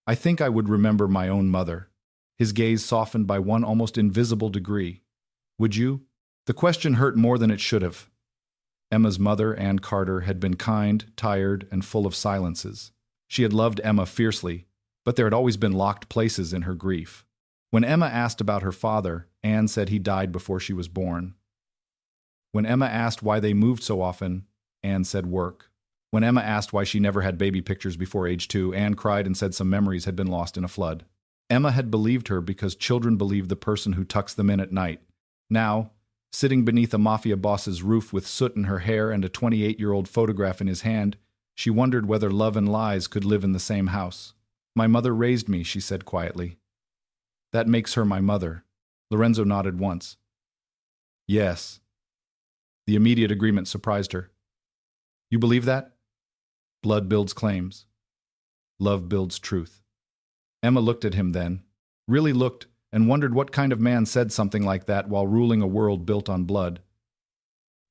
"I think I would remember my own mother." His gaze softened by one almost invisible degree. "Would you?" The question hurt more than it should have. Emma's mother, Ann Carter, had been kind, tired, and full of silences. She had loved Emma fiercely, but there had always been locked places in her grief. When Emma asked about her father, Anne said he died before she was born. When Emma asked why they moved so often, Anne said work. When Emma asked why she never had baby pictures before age 2, Anne cried and said some memories had been lost in a flood. Emma had believed her because children believe the person who tucks them in at night. Now, sitting beneath a mafia boss's roof with soot in her hair and a 28-year-old photograph in his hand, she wondered whether love and lies could live in the same house. "My mother raised me," she said quietly. "That makes her my mother." Lorenzo nodded once. "Yes." The immediate agreement surprised her. "You believe that?" "Blood builds claims. Love builds truth." Emma looked at him then, really looked, and wondered what kind of man said something like that while ruling a world built on blood.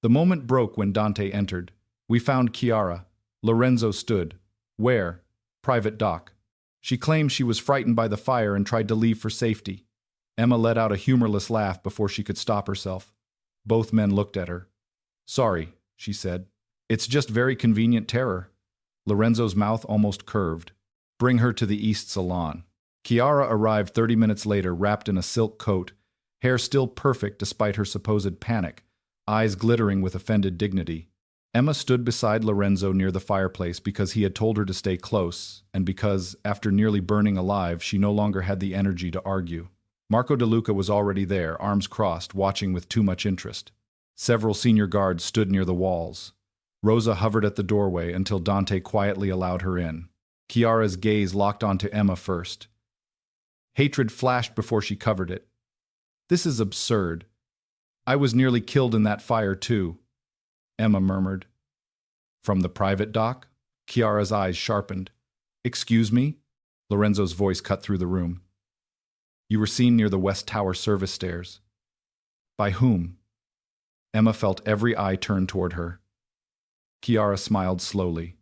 The moment broke when Dante entered. "We found Chiara." Lorenzo stood. "Where?" "Private dock." She claimed she was frightened by the fire and tried to leave for safety. Emma let out a humorless laugh before she could stop herself. Both men looked at her. "Sorry," she said. "It's just very convenient terror." Lorenzo's mouth almost curved. "Bring her to the East Salon." Chiara arrived 30 minutes later, wrapped in a silk coat, hair still perfect despite her supposed panic, eyes glittering with offended dignity. Emma stood beside Lorenzo near the fireplace because he had told her to stay close, and because, after nearly burning alive, she no longer had the energy to argue. Marco De Luca was already there, arms crossed, watching with too much interest. Several senior guards stood near the walls. Rosa hovered at the doorway until Dante quietly allowed her in. Chiara's gaze locked onto Emma first. Hatred flashed before she covered it. "This is absurd. I was nearly killed in that fire too," Emma murmured. "From the private dock?" Chiara's eyes sharpened. "Excuse me?" Lorenzo's voice cut through the room. "You were seen near the West Tower service stairs." "By whom?" Emma felt every eye turn toward her. Chiara smiled slowly.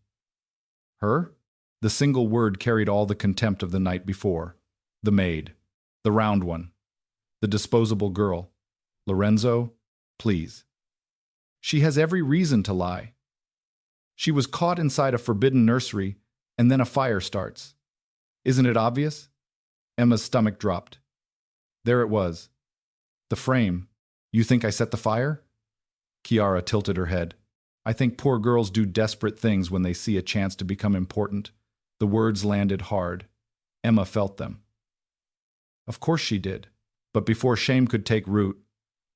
"Her?" The single word carried all the contempt of the night before. The maid. The round one. The disposable girl. "Lorenzo, please." "She has every reason to lie. She was caught inside a forbidden nursery, and then a fire starts. Isn't it obvious?" Emma's stomach dropped. There it was. The frame. "You think I set the fire?" Chiara tilted her head. "I think poor girls do desperate things when they see a chance to become important." The words landed hard. Emma felt them. Of course she did. But before shame could take root,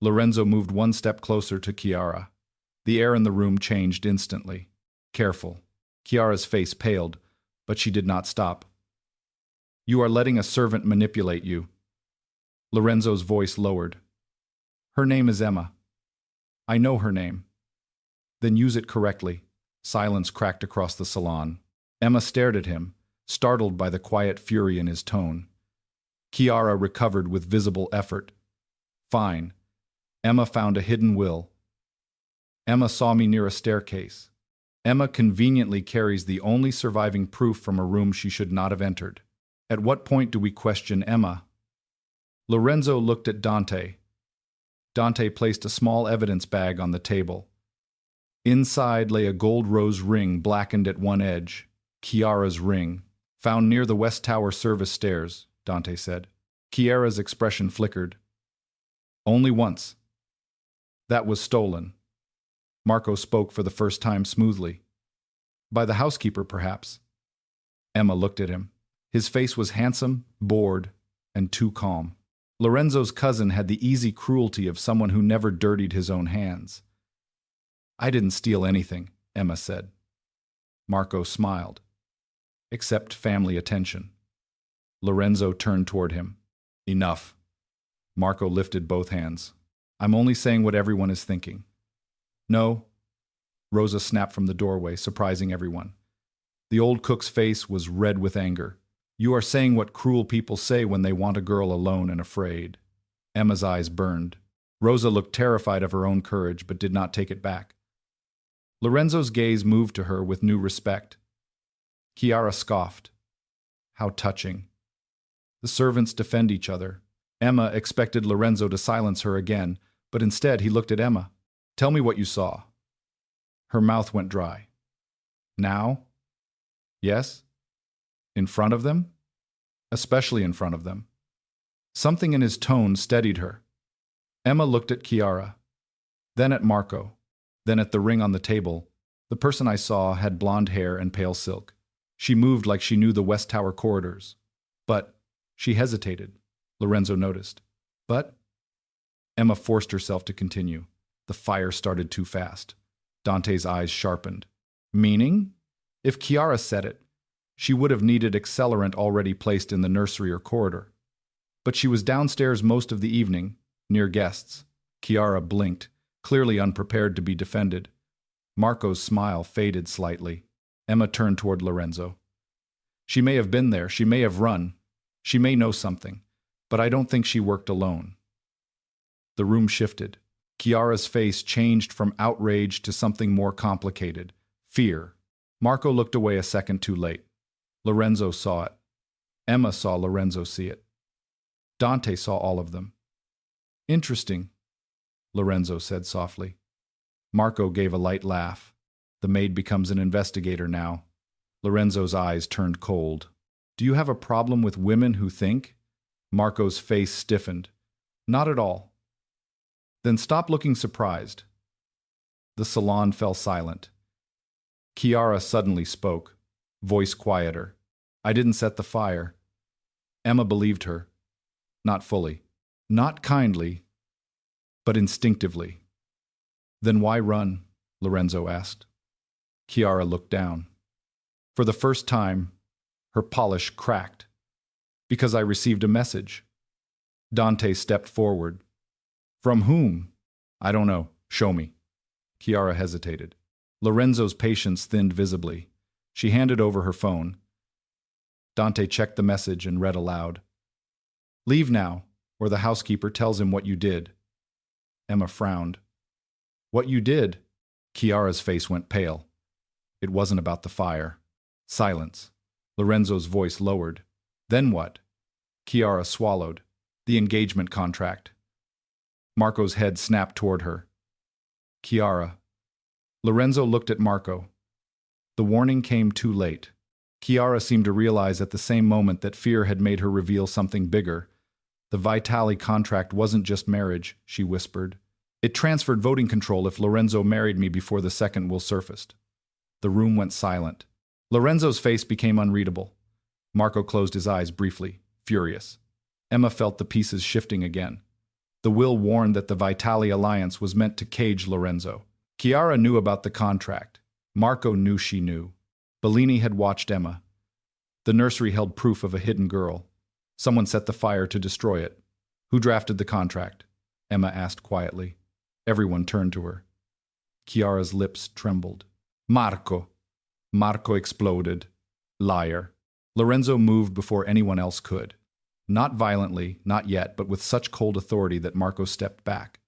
Lorenzo moved one step closer to Chiara. The air in the room changed instantly. Careful. Chiara's face paled, but she did not stop. "You are letting a servant manipulate you." Lorenzo's voice lowered. "Her name is Emma. I know her name." "Then use it correctly." Silence cracked across the salon. Emma stared at him, startled by the quiet fury in his tone. Chiara recovered with visible effort. "Fine." Emma found a hidden will. "Emma saw me near a staircase." Emma conveniently carries the only surviving proof from a room she should not have entered. At what point do we question Emma? Lorenzo looked at Dante. Dante placed a small evidence bag on the table. Inside lay a gold rose ring blackened at one edge. Chiara's ring. "Found near the West Tower service stairs," Dante said. Chiara's expression flickered. "Only once." "That was stolen." Marco spoke for the first time smoothly. "By the housekeeper, perhaps." Emma looked at him. His face was handsome, bored, and too calm. Lorenzo's cousin had the easy cruelty of someone who never dirtied his own hands. "I didn't steal anything," Emma said. Marco smiled. "Except family attention." Lorenzo turned toward him. "Enough." Marco lifted both hands. "I'm only saying what everyone is thinking." "No." Rosa snapped from the doorway, surprising everyone. The old cook's face was red with anger. "You are saying what cruel people say when they want a girl alone and afraid." Emma's eyes burned. Rosa looked terrified of her own courage, but did not take it back. Lorenzo's gaze moved to her with new respect. Chiara scoffed. How touching. The servants defend each other. Emma expected Lorenzo to silence her again, but instead he looked at Emma. "Tell me what you saw." Her mouth went dry. "Now?" "Yes." "In front of them?" "Especially in front of them." Something in his tone steadied her. Emma looked at Chiara. then at Marco, then at the ring on the table. The person I saw had blonde hair and pale silk. She moved like she knew the West Tower corridors. But she hesitated, Lorenzo noticed. But Emma forced herself to continue. The fire started too fast. Dante's eyes sharpened. Meaning? If Chiara said it, she would have needed accelerant already placed in the nursery or corridor. But she was downstairs most of the evening, near guests. Chiara blinked, clearly unprepared to be defended. Marco's smile faded slightly. Emma turned toward Lorenzo. She may have been there, she may have run, she may know something, but I don't think she worked alone. The room shifted. Chiara's face changed from outrage to something more complicated. Fear. Marco looked away a second too late. Lorenzo saw it. Emma saw Lorenzo see it. Dante saw all of them. Interesting, Lorenzo said softly. Marco gave a light laugh. The maid becomes an investigator now. Lorenzo's eyes turned cold. Do you have a problem with women who think? Marco's face stiffened. Not at all. Then stop looking surprised. The salon fell silent. Chiara suddenly spoke, voice quieter. I didn't set the fire. Emma believed her. Not fully. Not kindly, but instinctively. Then why run? Lorenzo asked. Chiara looked down. For the first time, her polish cracked. Because I received a message. Dante stepped forward. From whom? I don't know. Show me. Chiara hesitated. Lorenzo's patience thinned visibly. She handed over her phone. Dante checked the message and read aloud. Leave now, or the housekeeper tells him what you did. Emma frowned. What you did? Chiara's face went pale. It wasn't about the fire. Silence. Lorenzo's voice lowered. Then what? Chiara swallowed. The engagement contract. Marco's head snapped toward her. Chiara. Lorenzo looked at Marco. The warning came too late. Chiara seemed to realize at the same moment that fear had made her reveal something bigger. The Vitali contract wasn't just marriage, she whispered. It transferred voting control if Lorenzo married me before the second will surfaced. The room went silent. Lorenzo's face became unreadable. Marco closed his eyes briefly, furious. Emma felt the pieces shifting again. The will warned that the Vitali alliance was meant to cage Lorenzo. Chiara knew about the contract. Marco knew she knew. Bellini had watched Emma. The nursery held proof of a hidden girl. Someone set the fire to destroy it. Who drafted the contract? Emma asked quietly. Everyone turned to her. Chiara's lips trembled. Marco. Marco exploded. Liar. Lorenzo moved before anyone else could. Not violently, not yet, but with such cold authority that Marco stepped back.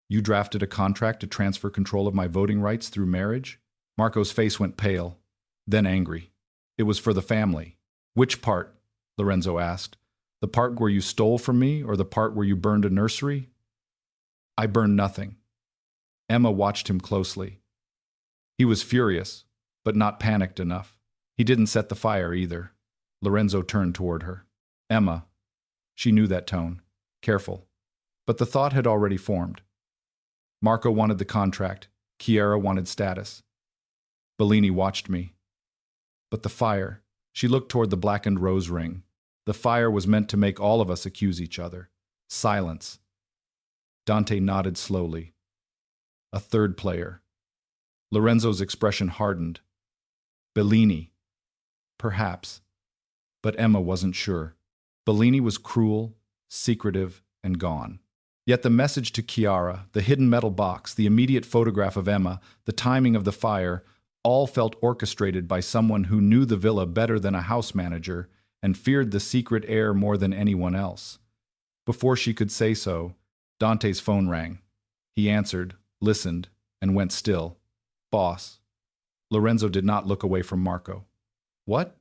You drafted a contract to transfer control of my voting rights through marriage? Marco's face went pale, then angry. It was for the family. Which part? Lorenzo asked. The part where you stole from me, or the part where you burned a nursery? I burned nothing. Emma watched him closely. He was furious, but not panicked enough. He didn't set the fire either. Lorenzo turned toward her. Emma. She knew that tone. Careful. But the thought had already formed. Marco wanted the contract. Chiara wanted status. Bellini watched me. But the fire. She looked toward the blackened rose ring. The fire was meant to make all of us accuse each other. Silence. Dante nodded slowly. A third player. Lorenzo's expression hardened. Bellini. Perhaps. But Emma wasn't sure. Bellini was cruel, secretive, and gone. Yet the message to Chiara, the hidden metal box, the immediate photograph of Emma, the timing of the fire, all felt orchestrated by someone who knew the villa better than a house manager and feared the secret heir more than anyone else. Before she could say so, Dante's phone rang. He answered, listened, and went still. Boss. Lorenzo did not look away from Marco. What?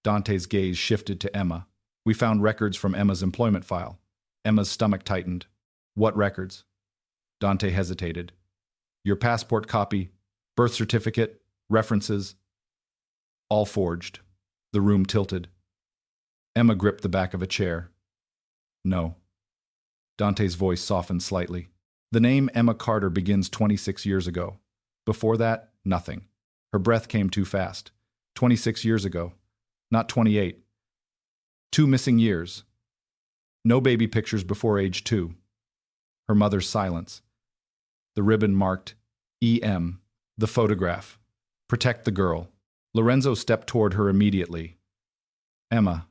Dante's gaze shifted to Emma. We found records from Emma's employment file. Emma's stomach tightened. What records? Dante hesitated. Your passport copy, birth certificate, references. All forged. The room tilted. Emma gripped the back of a chair. No. Dante's voice softened slightly. The name Emma Carter begins 26 years ago. Before that, nothing. Her breath came too fast. 26 years ago. Not 28. 2 missing years. No baby pictures before age 2. Her mother's silence. The ribbon marked EM. The photograph. Protect the girl. Lorenzo stepped toward her immediately. Emma.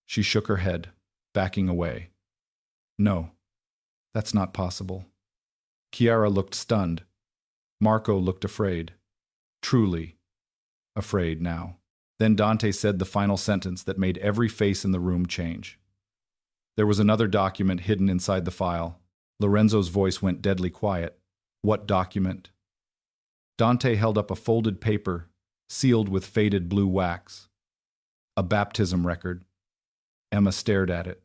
She shook her head, backing away. No, that's not possible. Chiara looked stunned. Marco looked afraid. Truly afraid now. Then Dante said the final sentence that made every face in the room change. There was another document hidden inside the file. Lorenzo's voice went deadly quiet. What document? Dante held up a folded paper, sealed with faded blue wax. A baptism record. Emma stared at it.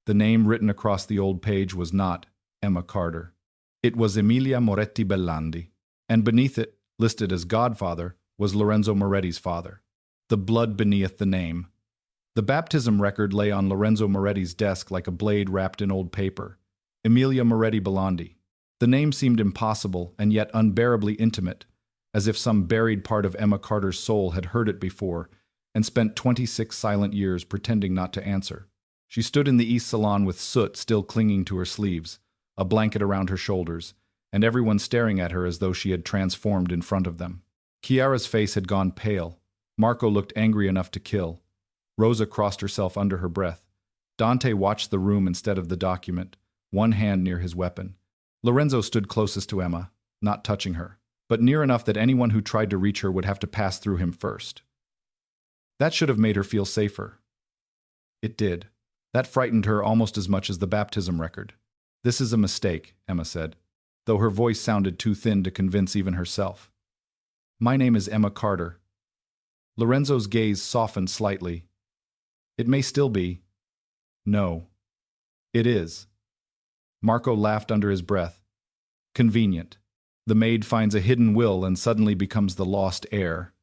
The name written across the old page was not Emma Carter. It was Emilia Moretti Bellandi, and beneath it, listed as godfather, was Lorenzo Moretti's father. The blood beneath the name. The baptism record lay on Lorenzo Moretti's desk like a blade wrapped in old paper. Emilia Moretti Bellandi. The name seemed impossible and yet unbearably intimate, as if some buried part of Emma Carter's soul had heard it before and spent 26 silent years pretending not to answer. She stood in the east salon with soot still clinging to her sleeves, a blanket around her shoulders, and everyone staring at her as though she had transformed in front of them. Chiara's face had gone pale. Marco looked angry enough to kill. Rosa crossed herself under her breath. Dante watched the room instead of the document, one hand near his weapon. Lorenzo stood closest to Emma, not touching her, but near enough that anyone who tried to reach her would have to pass through him first. That should have made her feel safer. It did. That frightened her almost as much as the baptism record. This is a mistake, Emma said, though her voice sounded too thin to convince even herself. My name is Emma Carter. Lorenzo's gaze softened slightly. It may still be. No. It is. Marco laughed under his breath. Convenient. The maid finds a hidden will and suddenly becomes the lost heir.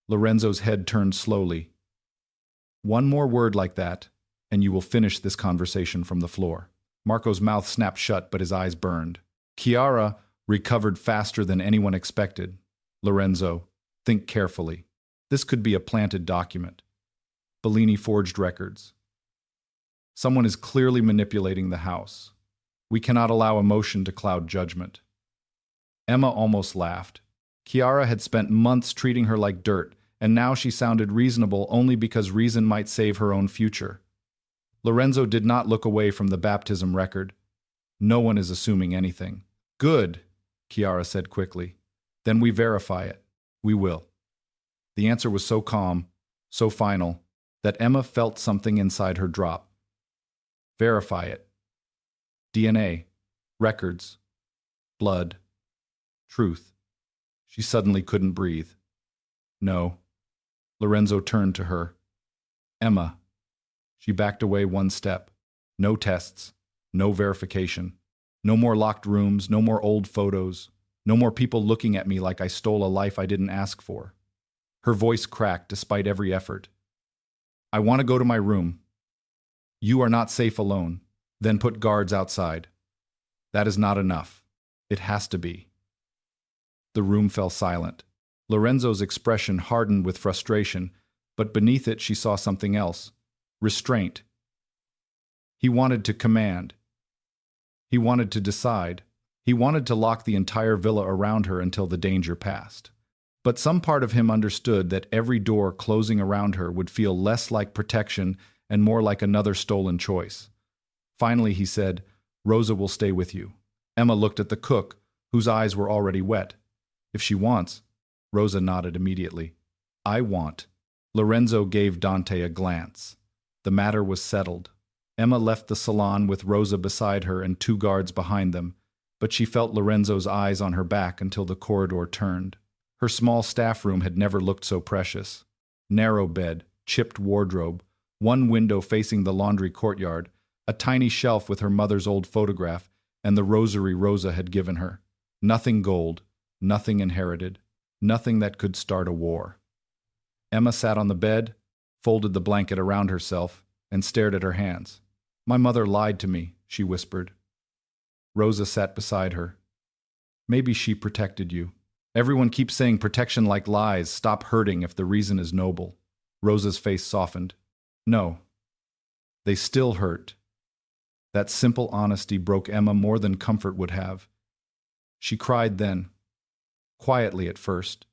Lorenzo's head turned slowly. One more word like that, and you will finish this conversation from the floor. Marco's mouth snapped shut, but his eyes burned. Chiara recovered faster than anyone expected. Lorenzo, think carefully. This could be a planted document. Bellini forged records. Someone is clearly manipulating the house. We cannot allow emotion to cloud judgment. Emma almost laughed. Chiara had spent months treating her like dirt, and now she sounded reasonable only because reason might save her own future. Lorenzo did not look away from the baptism record. No one is assuming anything. Good, Chiara said quickly. Then we verify it. We will. The answer was so calm, so final, that Emma felt something inside her drop. Verify it. DNA, records, blood, truth. She suddenly couldn't breathe. No. Lorenzo turned to her. Emma. She backed away one step. No tests, no verification. No more locked rooms, no more old photos, no more people looking at me like I stole a life I didn't ask for. Her voice cracked despite every effort. I want to go to my room. You are not safe alone. Then put guards outside. That is not enough. It has to be. The room fell silent. Lorenzo's expression hardened with frustration, but beneath it she saw something else. Restraint. He wanted to command. He wanted to decide. He wanted to lock the entire villa around her until the danger passed. But some part of him understood that every door closing around her would feel less like protection and more like another stolen choice. Finally, he said, Rosa will stay with you. Emma looked at the cook, whose eyes were already wet. If she wants. Rosa nodded immediately. I want. Lorenzo gave Dante a glance. The matter was settled. Emma left the salon with Rosa beside her and 2 guards behind them, but she felt Lorenzo's eyes on her back until the corridor turned. Her small staff room had never looked so precious. Narrow bed, chipped wardrobe, one window facing the laundry courtyard, a tiny shelf with her mother's old photograph, and the rosary Rosa had given her. Nothing gold, nothing inherited, nothing that could start a war. Emma sat on the bed, folded the blanket around herself, and stared at her hands. My mother lied to me, she whispered. Rosa sat beside her. Maybe she protected you. Everyone keeps saying protection like lies. Stop hurting if the reason is noble. Rosa's face softened. No. They still hurt. That simple honesty broke Emma more than comfort would have. She cried then, quietly at first,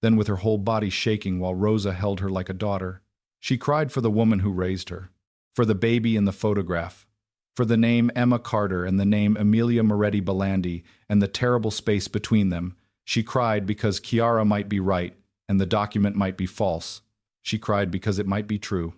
then with her whole body shaking while Rosa held her like a daughter. She cried for the woman who raised her, for the baby in the photograph, for the name Emma Carter and the name Emilia Moretti Belandi and the terrible space between them. She cried because Chiara might be right and the document might be false. She cried because it might be true.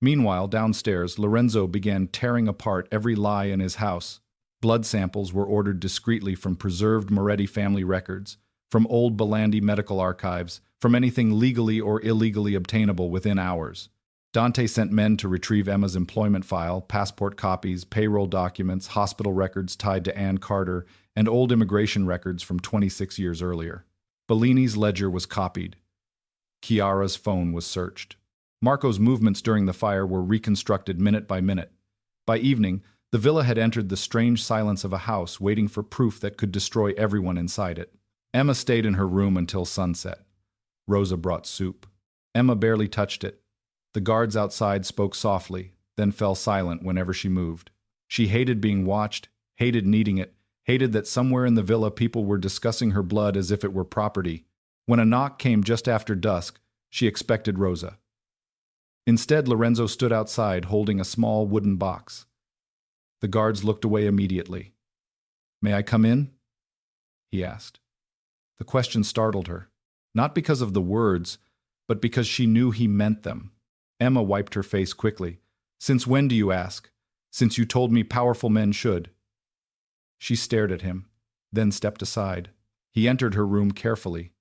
Meanwhile, downstairs, Lorenzo began tearing apart every lie in his house. Blood samples were ordered discreetly from preserved Moretti family records, from old Belandi medical archives, from anything legally or illegally obtainable within hours. Dante sent men to retrieve Emma's employment file, passport copies, payroll documents, hospital records tied to Ann Carter, and old immigration records from 26 years earlier. Bellini's ledger was copied. Chiara's phone was searched. Marco's movements during the fire were reconstructed minute by minute. By evening, the villa had entered the strange silence of a house waiting for proof that could destroy everyone inside it. Emma stayed in her room until sunset. Rosa brought soup. Emma barely touched it. The guards outside spoke softly, then fell silent whenever she moved. She hated being watched, hated needing it, hated that somewhere in the villa people were discussing her blood as if it were property. When a knock came just after dusk, she expected Rosa. Instead, Lorenzo stood outside holding a small wooden box. The guards looked away immediately. "May I come in?" he asked. The question startled her, not because of the words, but because she knew he meant them. Emma wiped her face quickly. "Since when do you ask? Since you told me powerful men should." She stared at him, then stepped aside. He entered her room carefully,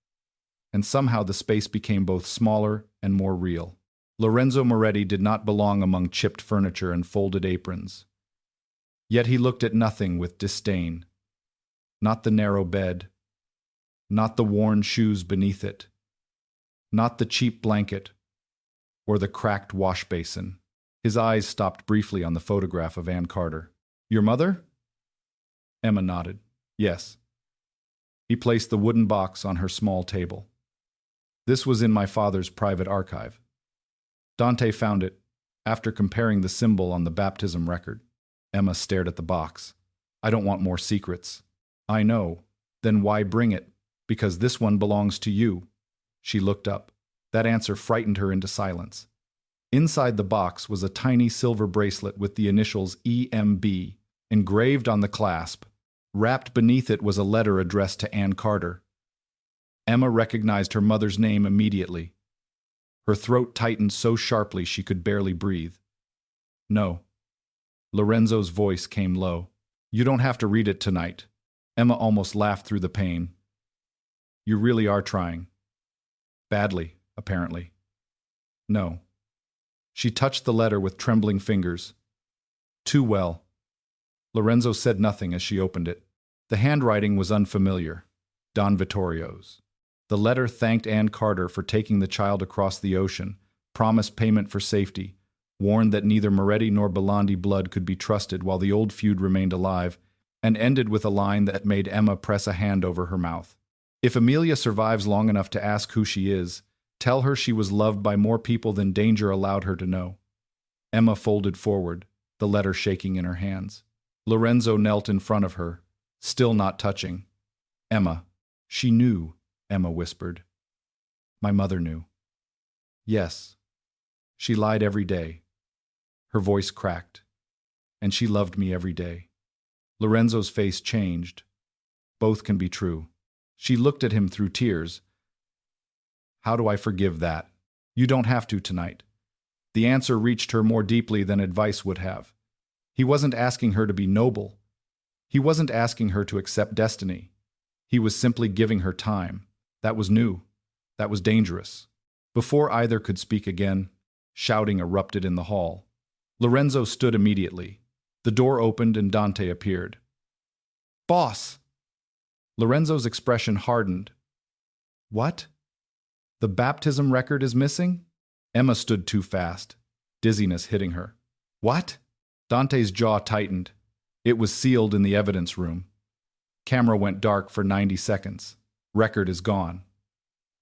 and somehow the space became both smaller and more real. Lorenzo Moretti did not belong among chipped furniture and folded aprons. Yet he looked at nothing with disdain. Not the narrow bed, not the worn shoes beneath it, not the cheap blanket, or the cracked wash basin. His eyes stopped briefly on the photograph of Ann Carter. "Your mother?" Emma nodded. "Yes." He placed the wooden box on her small table. "This was in my father's private archive. Dante found it after comparing the symbol on the baptism record." Emma stared at the box. "I don't want more secrets." "I know. Then why bring it? Because this one belongs to you." She looked up. That answer frightened her into silence. Inside the box was a tiny silver bracelet with the initials EMB engraved on the clasp. Wrapped beneath it was a letter addressed to Ann Carter. Emma recognized her mother's name immediately. Her throat tightened so sharply she could barely breathe. "No." Lorenzo's voice came low. "You don't have to read it tonight." Emma almost laughed through the pain. "You really are trying." "Badly, apparently." "No." She touched the letter with trembling fingers. "Too well." Lorenzo said nothing as she opened it. The handwriting was unfamiliar. Don Vittorio's. The letter thanked Ann Carter for taking the child across the ocean, promised payment for safety, warned that neither Moretti nor Belandi blood could be trusted while the old feud remained alive, and ended with a line that made Emma press a hand over her mouth. "If Emilia survives long enough to ask who she is, tell her she was loved by more people than danger allowed her to know." Emma folded forward, the letter shaking in her hands. Lorenzo knelt in front of her, still not touching. "Emma." "She knew," Emma whispered. "My mother knew." "Yes. She lied every day." Her voice cracked. "And she loved me every day." Lorenzo's face changed. "Both can be true." She looked at him through tears. "How do I forgive that?" "You don't have to tonight." The answer reached her more deeply than advice would have. He wasn't asking her to be noble. He wasn't asking her to accept destiny. He was simply giving her time. That was new. That was dangerous. Before either could speak again, shouting erupted in the hall. Lorenzo stood immediately. The door opened and Dante appeared. "Boss!" Lorenzo's expression hardened. "What? The baptism record is missing?" Emma stood too fast, dizziness hitting her. "What?" Dante's jaw tightened. It was sealed in the evidence room. Camera went dark for 90 seconds. Record is gone.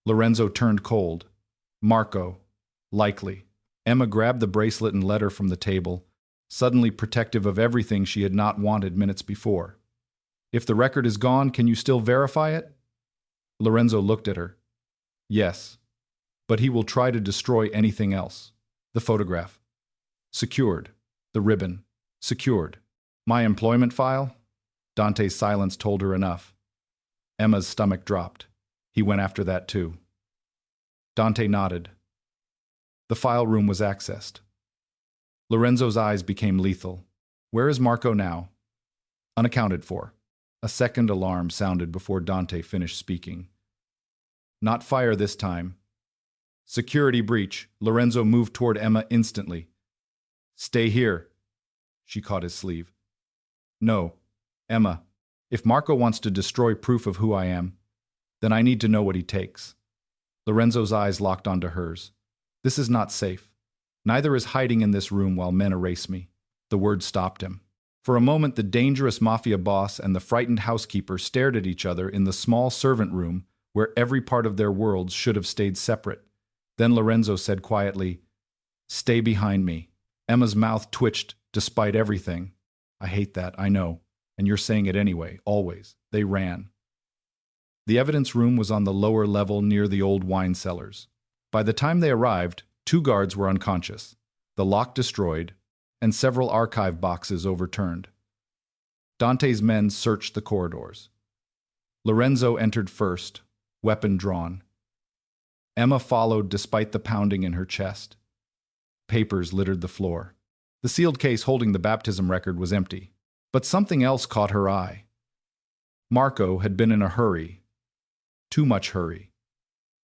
Lorenzo turned cold. Marco. Likely. Emma grabbed the bracelet and letter from the table, suddenly protective of everything she had not wanted minutes before. If the record is gone, can you still verify it? Lorenzo looked at her. Yes. But he will try to destroy anything else. The photograph. Secured. The ribbon. Secured. My employment file? Dante's silence told her enough. Emma's stomach dropped. He went after that too. Dante nodded. The file room was accessed. Lorenzo's eyes became lethal. Where is Marco now? Unaccounted for. A second alarm sounded before Dante finished speaking. Not fire this time. Security breach. Lorenzo moved toward Emma instantly. Stay here. She caught his sleeve. No, Emma. If Marco wants to destroy proof of who I am, then I need to know what he takes. Lorenzo's eyes locked onto hers. This is not safe. Neither is hiding in this room while men erase me. The word stopped him. For a moment, the dangerous mafia boss and the frightened housekeeper stared at each other in the small servant room where every part of their worlds should have stayed separate. Then Lorenzo said quietly, "Stay behind me." Emma's mouth twitched despite everything. I hate that, I know. And you're saying it anyway, always. They ran. The evidence room was on the lower level near the old wine cellars. By the time they arrived, 2 guards were unconscious, the lock destroyed, and several archive boxes overturned. Dante's men searched the corridors. Lorenzo entered first, weapon drawn. Emma followed despite the pounding in her chest. Papers littered the floor. The sealed case holding the baptism record was empty. But something else caught her eye. Marco had been in a hurry. Too much hurry.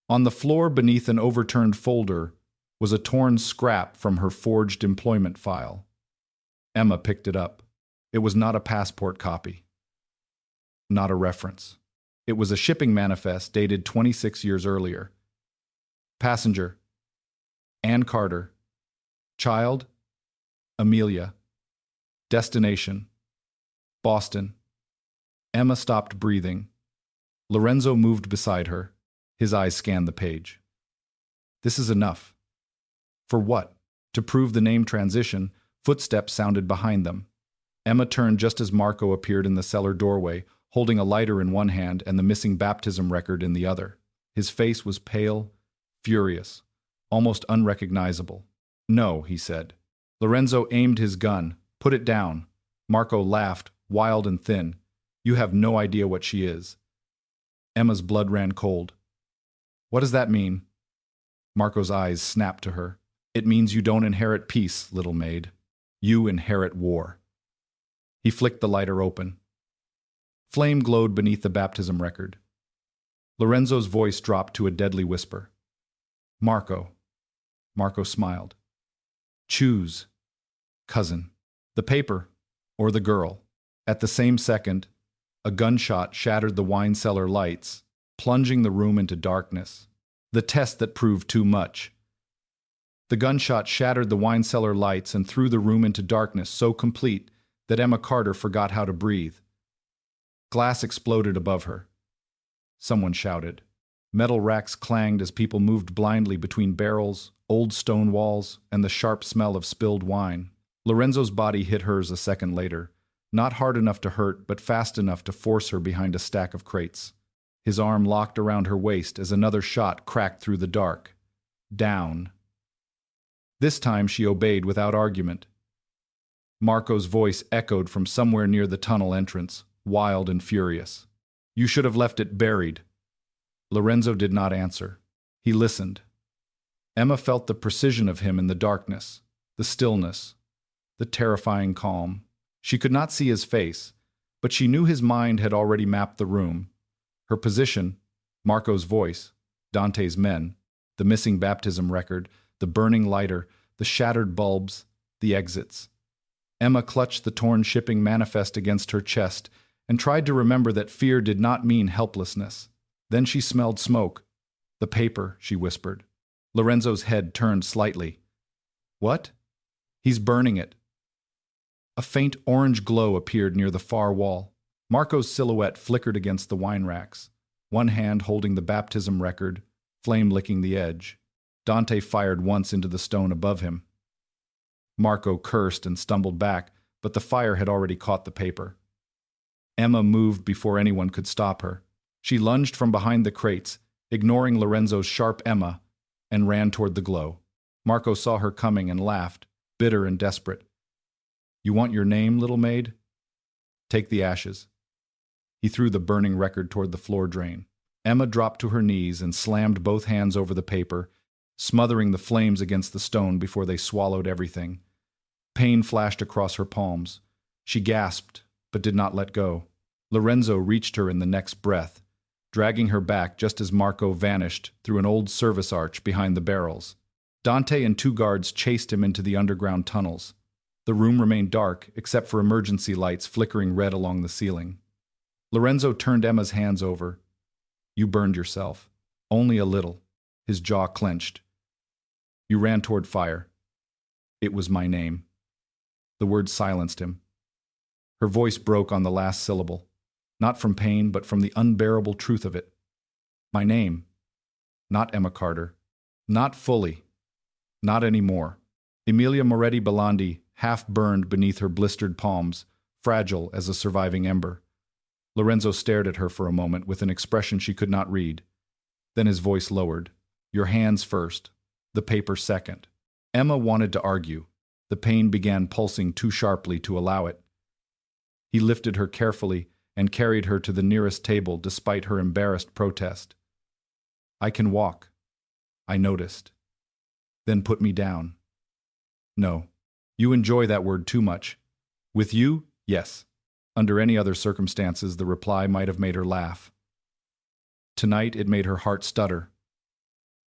On the floor beneath an overturned folder was a torn scrap from her forged employment file. Emma picked it up. It was not a passport copy. Not a reference. It was a shipping manifest dated 26 years earlier. Passenger. Ann Carter. Child. Amelia. Destination. Boston. Emma stopped breathing. Lorenzo moved beside her. His eyes scanned the page. This is enough. For what? To prove the name transition, footsteps sounded behind them. Emma turned just as Marco appeared in the cellar doorway, holding a lighter in one hand and the missing baptism record in the other. His face was pale, furious, almost unrecognizable. No, he said. Lorenzo aimed his gun. Put it down. Marco laughed, wild and thin. You have no idea what she is. Emma's blood ran cold. What does that mean? Marco's eyes snapped to her. It means you don't inherit peace, little maid. You inherit war. He flicked the lighter open. Flame glowed beneath the baptism record. Lorenzo's voice dropped to a deadly whisper. Marco. Marco smiled. Choose, cousin. The paper, or the girl. At the same second, a gunshot shattered the wine cellar lights, plunging the room into darkness. The test that proved too much. The gunshot shattered the wine cellar lights and threw the room into darkness so complete that Emma Carter forgot how to breathe. Glass exploded above her. Someone shouted. Metal racks clanged as people moved blindly between barrels, old stone walls, and the sharp smell of spilled wine. Lorenzo's body hit hers a second later, not hard enough to hurt, but fast enough to force her behind a stack of crates. His arm locked around her waist as another shot cracked through the dark. Down. This time she obeyed without argument. Marco's voice echoed from somewhere near the tunnel entrance, wild and furious. You should have left it buried. Lorenzo did not answer. He listened. Emma felt the precision of him in the darkness, the stillness, the terrifying calm. She could not see his face, but she knew his mind had already mapped the room. Her position, Marco's voice, Dante's men, the missing baptism record, the burning lighter, the shattered bulbs, the exits. Emma clutched the torn shipping manifest against her chest and tried to remember that fear did not mean helplessness. Then she smelled smoke. The paper, she whispered. Lorenzo's head turned slightly. What? He's burning it. A faint orange glow appeared near the far wall. Marco's silhouette flickered against the wine racks, one hand holding the baptism record, flame licking the edge. Dante fired once into the stone above him. Marco cursed and stumbled back, but the fire had already caught the paper. Emma moved before anyone could stop her. She lunged from behind the crates, ignoring Lorenzo's sharp Emma, and ran toward the glow. Marco saw her coming and laughed, bitter and desperate. "You want your name, little maid? Take the ashes." He threw the burning record toward the floor drain. Emma dropped to her knees and slammed both hands over the paper, smothering the flames against the stone before they swallowed everything. Pain flashed across her palms. She gasped, but did not let go. Lorenzo reached her in the next breath, dragging her back just as Marco vanished through an old service arch behind the barrels. Dante and two guards chased him into the underground tunnels. The room remained dark, except for emergency lights flickering red along the ceiling. Lorenzo turned Emma's hands over. "You burned yourself. Only a little." His jaw clenched. "You ran toward fire. It was my name." The words silenced him. Her voice broke on the last syllable, not from pain, but from the unbearable truth of it. "My name. Not Emma Carter. Not fully. Not anymore." Emilia Moretti Belandi half burned beneath her blistered palms, fragile as a surviving ember. Lorenzo stared at her for a moment with an expression she could not read. Then his voice lowered. "Your hands first. The paper second." Emma wanted to argue. The pain began pulsing too sharply to allow it. He lifted her carefully and carried her to the nearest table despite her embarrassed protest. "I can walk," I noticed. "Then put me down." "No. You enjoy that word too much. With you, yes." Under any other circumstances, the reply might have made her laugh. Tonight, it made her heart stutter.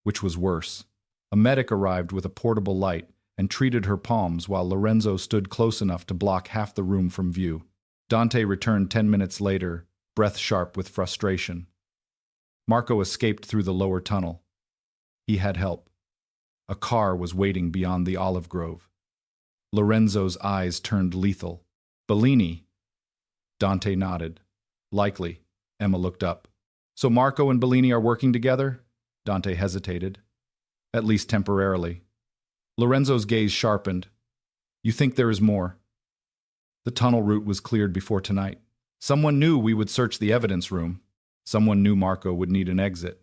Which was worse. A medic arrived with a portable light and treated her palms while Lorenzo stood close enough to block half the room from view. Dante returned 10 minutes later, breath sharp with frustration. Marco escaped through the lower tunnel. He had help. A car was waiting beyond the olive grove. Lorenzo's eyes turned lethal. "Bellini?" Dante nodded. "Likely." Emma looked up. "So Marco and Bellini are working together?" Dante hesitated. "At least temporarily." Lorenzo's gaze sharpened. "You think there is more?" "The tunnel route was cleared before tonight. Someone knew we would search the evidence room. Someone knew Marco would need an exit."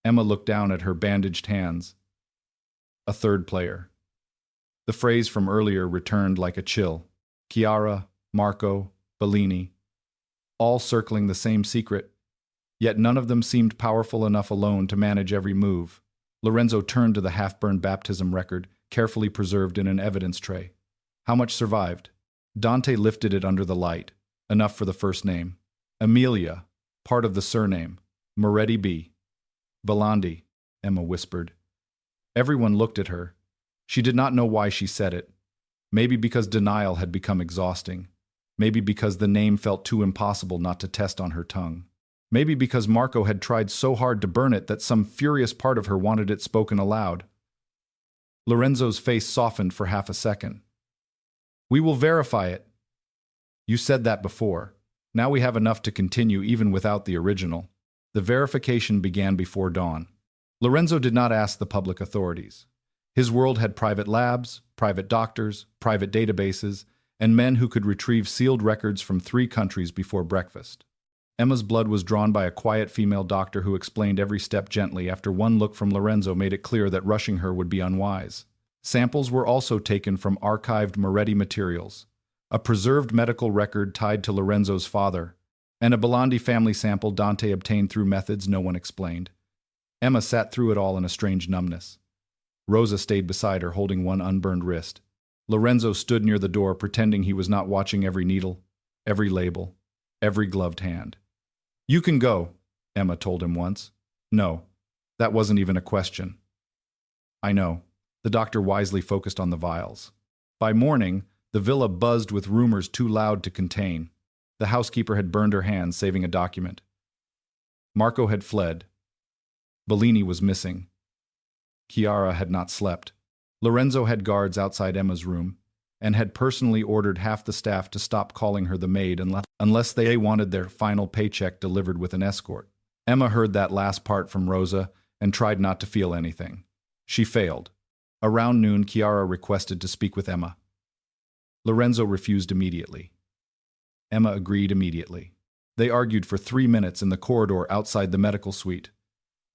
Emma looked down at her bandaged hands. "A third player." The phrase from earlier returned like a chill. Chiara, Marco, Bellini, all circling the same secret, yet none of them seemed powerful enough alone to manage every move. Lorenzo turned to the half-burned baptism record, carefully preserved in an evidence tray. How much survived? Dante lifted it under the light. Enough for the first name. Emilia, part of the surname. Moretti B. Belandi, Emma whispered. Everyone looked at her. She did not know why she said it. Maybe because denial had become exhausting. Maybe because the name felt too impossible not to test on her tongue. Maybe because Marco had tried so hard to burn it that some furious part of her wanted it spoken aloud. Lorenzo's face softened for half a second. "We will verify it." "You said that before. Now we have enough to continue even without the original." The verification began before dawn. Lorenzo did not ask the public authorities. His world had private labs, private doctors, private databases, and men who could retrieve sealed records from 3 countries before breakfast. Emma's blood was drawn by a quiet female doctor who explained every step gently after one look from Lorenzo made it clear that rushing her would be unwise. Samples were also taken from archived Moretti materials, a preserved medical record tied to Lorenzo's father, and a Belandi family sample Dante obtained through methods no one explained. Emma sat through it all in a strange numbness. Rosa stayed beside her, holding one unburned wrist. Lorenzo stood near the door, pretending he was not watching every needle, every label, every gloved hand. "You can go," Emma told him once. "No, that wasn't even a question." "I know." The doctor wisely focused on the vials. By morning, the villa buzzed with rumors too loud to contain. The housekeeper had burned her hands saving a document. Marco had fled. Bellini was missing. Chiara had not slept. Lorenzo had guards outside Emma's room, and had personally ordered half the staff to stop calling her the maid unless they wanted their final paycheck delivered with an escort. Emma heard that last part from Rosa and tried not to feel anything. She failed. Around noon, Chiara requested to speak with Emma. Lorenzo refused immediately. Emma agreed immediately. They argued for 3 minutes in the corridor outside the medical suite.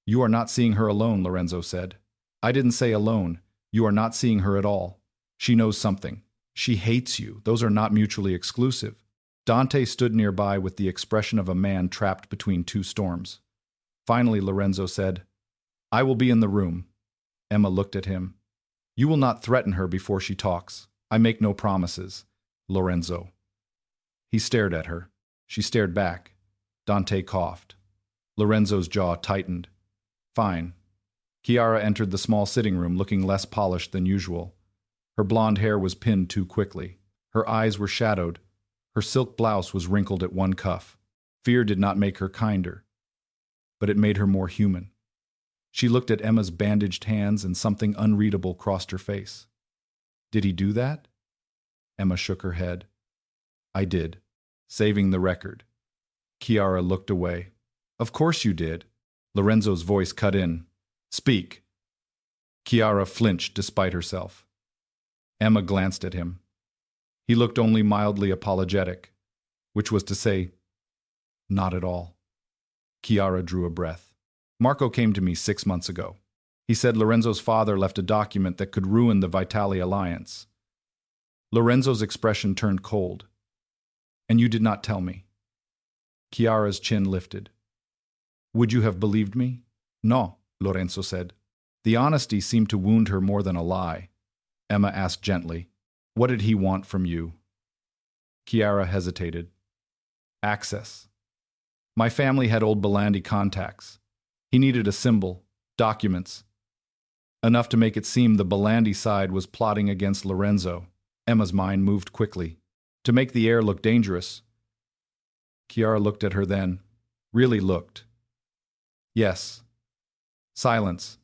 "You are not seeing her alone," Lorenzo said. "I didn't say alone. You are not seeing her at all. She knows something. She hates you. Those are not mutually exclusive." Dante stood nearby with the expression of a man trapped between two storms. Finally, Lorenzo said, "I will be in the room." Emma looked at him. "You will not threaten her before she talks. I make no promises, Lorenzo." He stared at her. She stared back. Dante coughed. Lorenzo's jaw tightened. "Fine." Chiara entered the small sitting room looking less polished than usual. Her blonde hair was pinned too quickly. Her eyes were shadowed. Her silk blouse was wrinkled at one cuff. Fear did not make her kinder, but it made her more human. She looked at Emma's bandaged hands and something unreadable crossed her face. "Did he do that?" Emma shook her head. "I did. Saving the record." Chiara looked away. "Of course you did." Lorenzo's voice cut in. "Speak." Chiara flinched despite herself. Emma glanced at him. He looked only mildly apologetic, which was to say, not at all. Chiara drew a breath. "Marco came to me 6 months ago. He said Lorenzo's father left a document that could ruin the Vitali alliance." Lorenzo's expression turned cold. "And you did not tell me." Chiara's chin lifted. "Would you have believed me?" "No," Lorenzo said. The honesty seemed to wound her more than a lie. Emma asked gently, "What did he want from you?" Chiara hesitated. "Access. My family had old Belandi contacts. He needed a symbol, documents. Enough to make it seem the Belandi side was plotting against Lorenzo." Emma's mind moved quickly. "To make the heir look dangerous." Chiara looked at her then. Really looked. "Yes." Silence.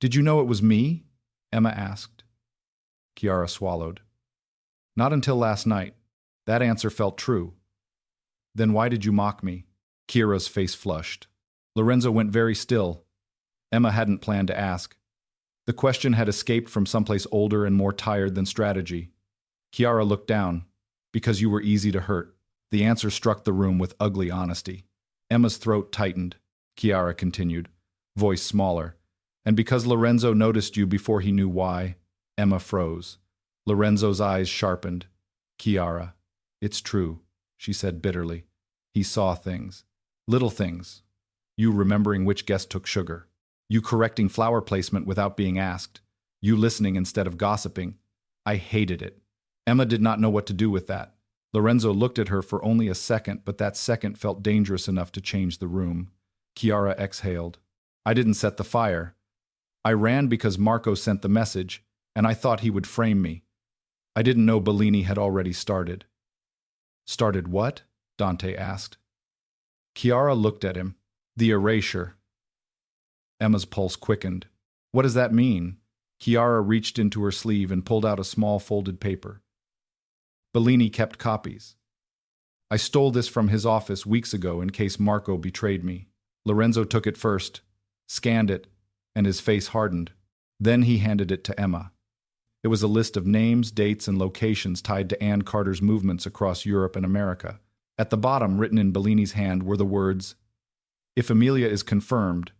"Did you know it was me?" Emma asked. Chiara swallowed. "Not until last night." That answer felt true. "Then why did you mock me?" Chiara's face flushed. Lorenzo went very still. Emma hadn't planned to ask. The question had escaped from someplace older and more tired than strategy. Chiara looked down. "Because you were easy to hurt." The answer struck the room with ugly honesty. Emma's throat tightened. Chiara continued, voice smaller. "And because Lorenzo noticed you before he knew why." Emma froze. Lorenzo's eyes sharpened. "Chiara, it's true," she said bitterly. "He saw things. Little things. You remembering which guest took sugar. You correcting flower placement without being asked. You listening instead of gossiping. I hated it." Emma did not know what to do with that. Lorenzo looked at her for only a second, but that second felt dangerous enough to change the room. Chiara exhaled. "I didn't set the fire. I ran because Marco sent the message, and I thought he would frame me. I didn't know Bellini had already started." "Started what?" Dante asked. Chiara looked at him. "The erasure." Emma's pulse quickened. "What does that mean?" Chiara reached into her sleeve and pulled out a small folded paper. "Bellini kept copies. I stole this from his office weeks ago in case Marco betrayed me. Lorenzo took it first, scanned it, and his face hardened. Then he handed it to Emma. It was a list of names, dates, and locations tied to Ann Carter's movements across Europe and America. At the bottom, written in Bellini's hand, were the words, "If Emilia is confirmed,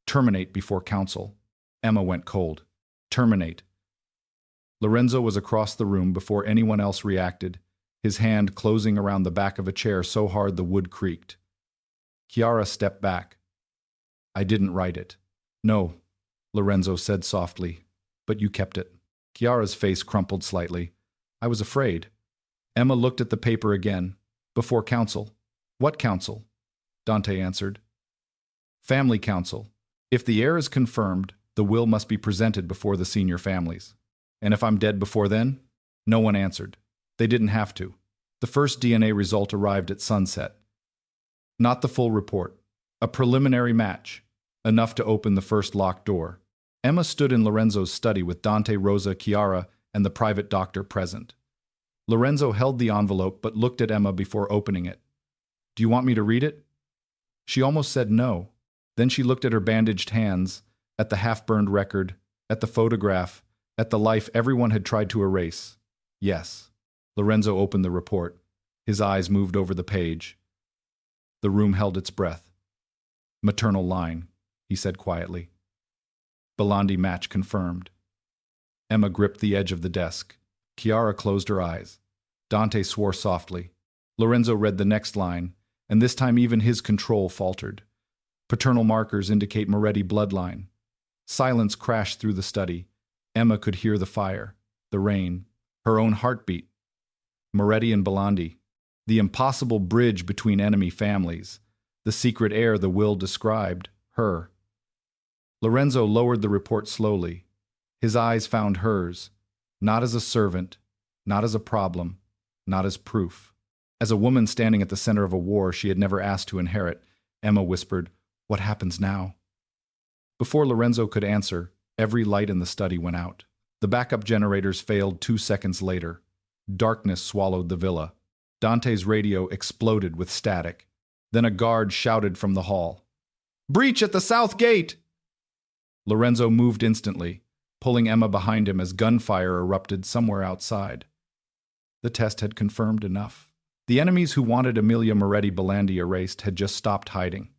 terminate before counsel." Emma went cold. Terminate. Lorenzo was across the room before anyone else reacted, his hand closing around the back of a chair so hard the wood creaked. Chiara stepped back. "I didn't write it." "No," Lorenzo said softly, "but you kept it." Chiara's face crumpled slightly. "I was afraid." Emma looked at the paper again. "Before counsel." "What counsel?" Dante answered. "Family council. If the heir is confirmed, the will must be presented before the senior families." "And if I'm dead before then?" No one answered. They didn't have to. The first DNA result arrived at sunset. Not the full report. A preliminary match. Enough to open the first locked door. Emma stood in Lorenzo's study with Dante, Rosa, Chiara, and the private doctor present. Lorenzo held the envelope but looked at Emma before opening it. "Do you want me to read it?" She almost said no. Then she looked at her bandaged hands, at the half-burned record, at the photograph, at the life everyone had tried to erase. Yes. Lorenzo opened the report. His eyes moved over the page. The room held its breath. "Maternal line," he said quietly. Belandi match confirmed. Emma gripped the edge of the desk. Chiara closed her eyes. Dante swore softly. Lorenzo read the next line, and this time even his control faltered. Paternal markers indicate Moretti bloodline. Silence crashed through the study. Emma could hear the fire, the rain, her own heartbeat. Moretti and Belandi, the impossible bridge between enemy families, the secret heir the will described, her. Lorenzo lowered the report slowly. His eyes found hers, not as a servant, not as a problem, not as proof. As a woman standing at the center of a war she had never asked to inherit, Emma whispered, "What happens now?" Before Lorenzo could answer, every light in the study went out. The backup generators failed 2 seconds later. Darkness swallowed the villa. Dante's radio exploded with static. Then a guard shouted from the hall, "Breach at the south gate!" Lorenzo moved instantly, pulling Emma behind him as gunfire erupted somewhere outside. The test had confirmed enough. The enemies who wanted Emilia Moretti Belandi erased had just stopped hiding.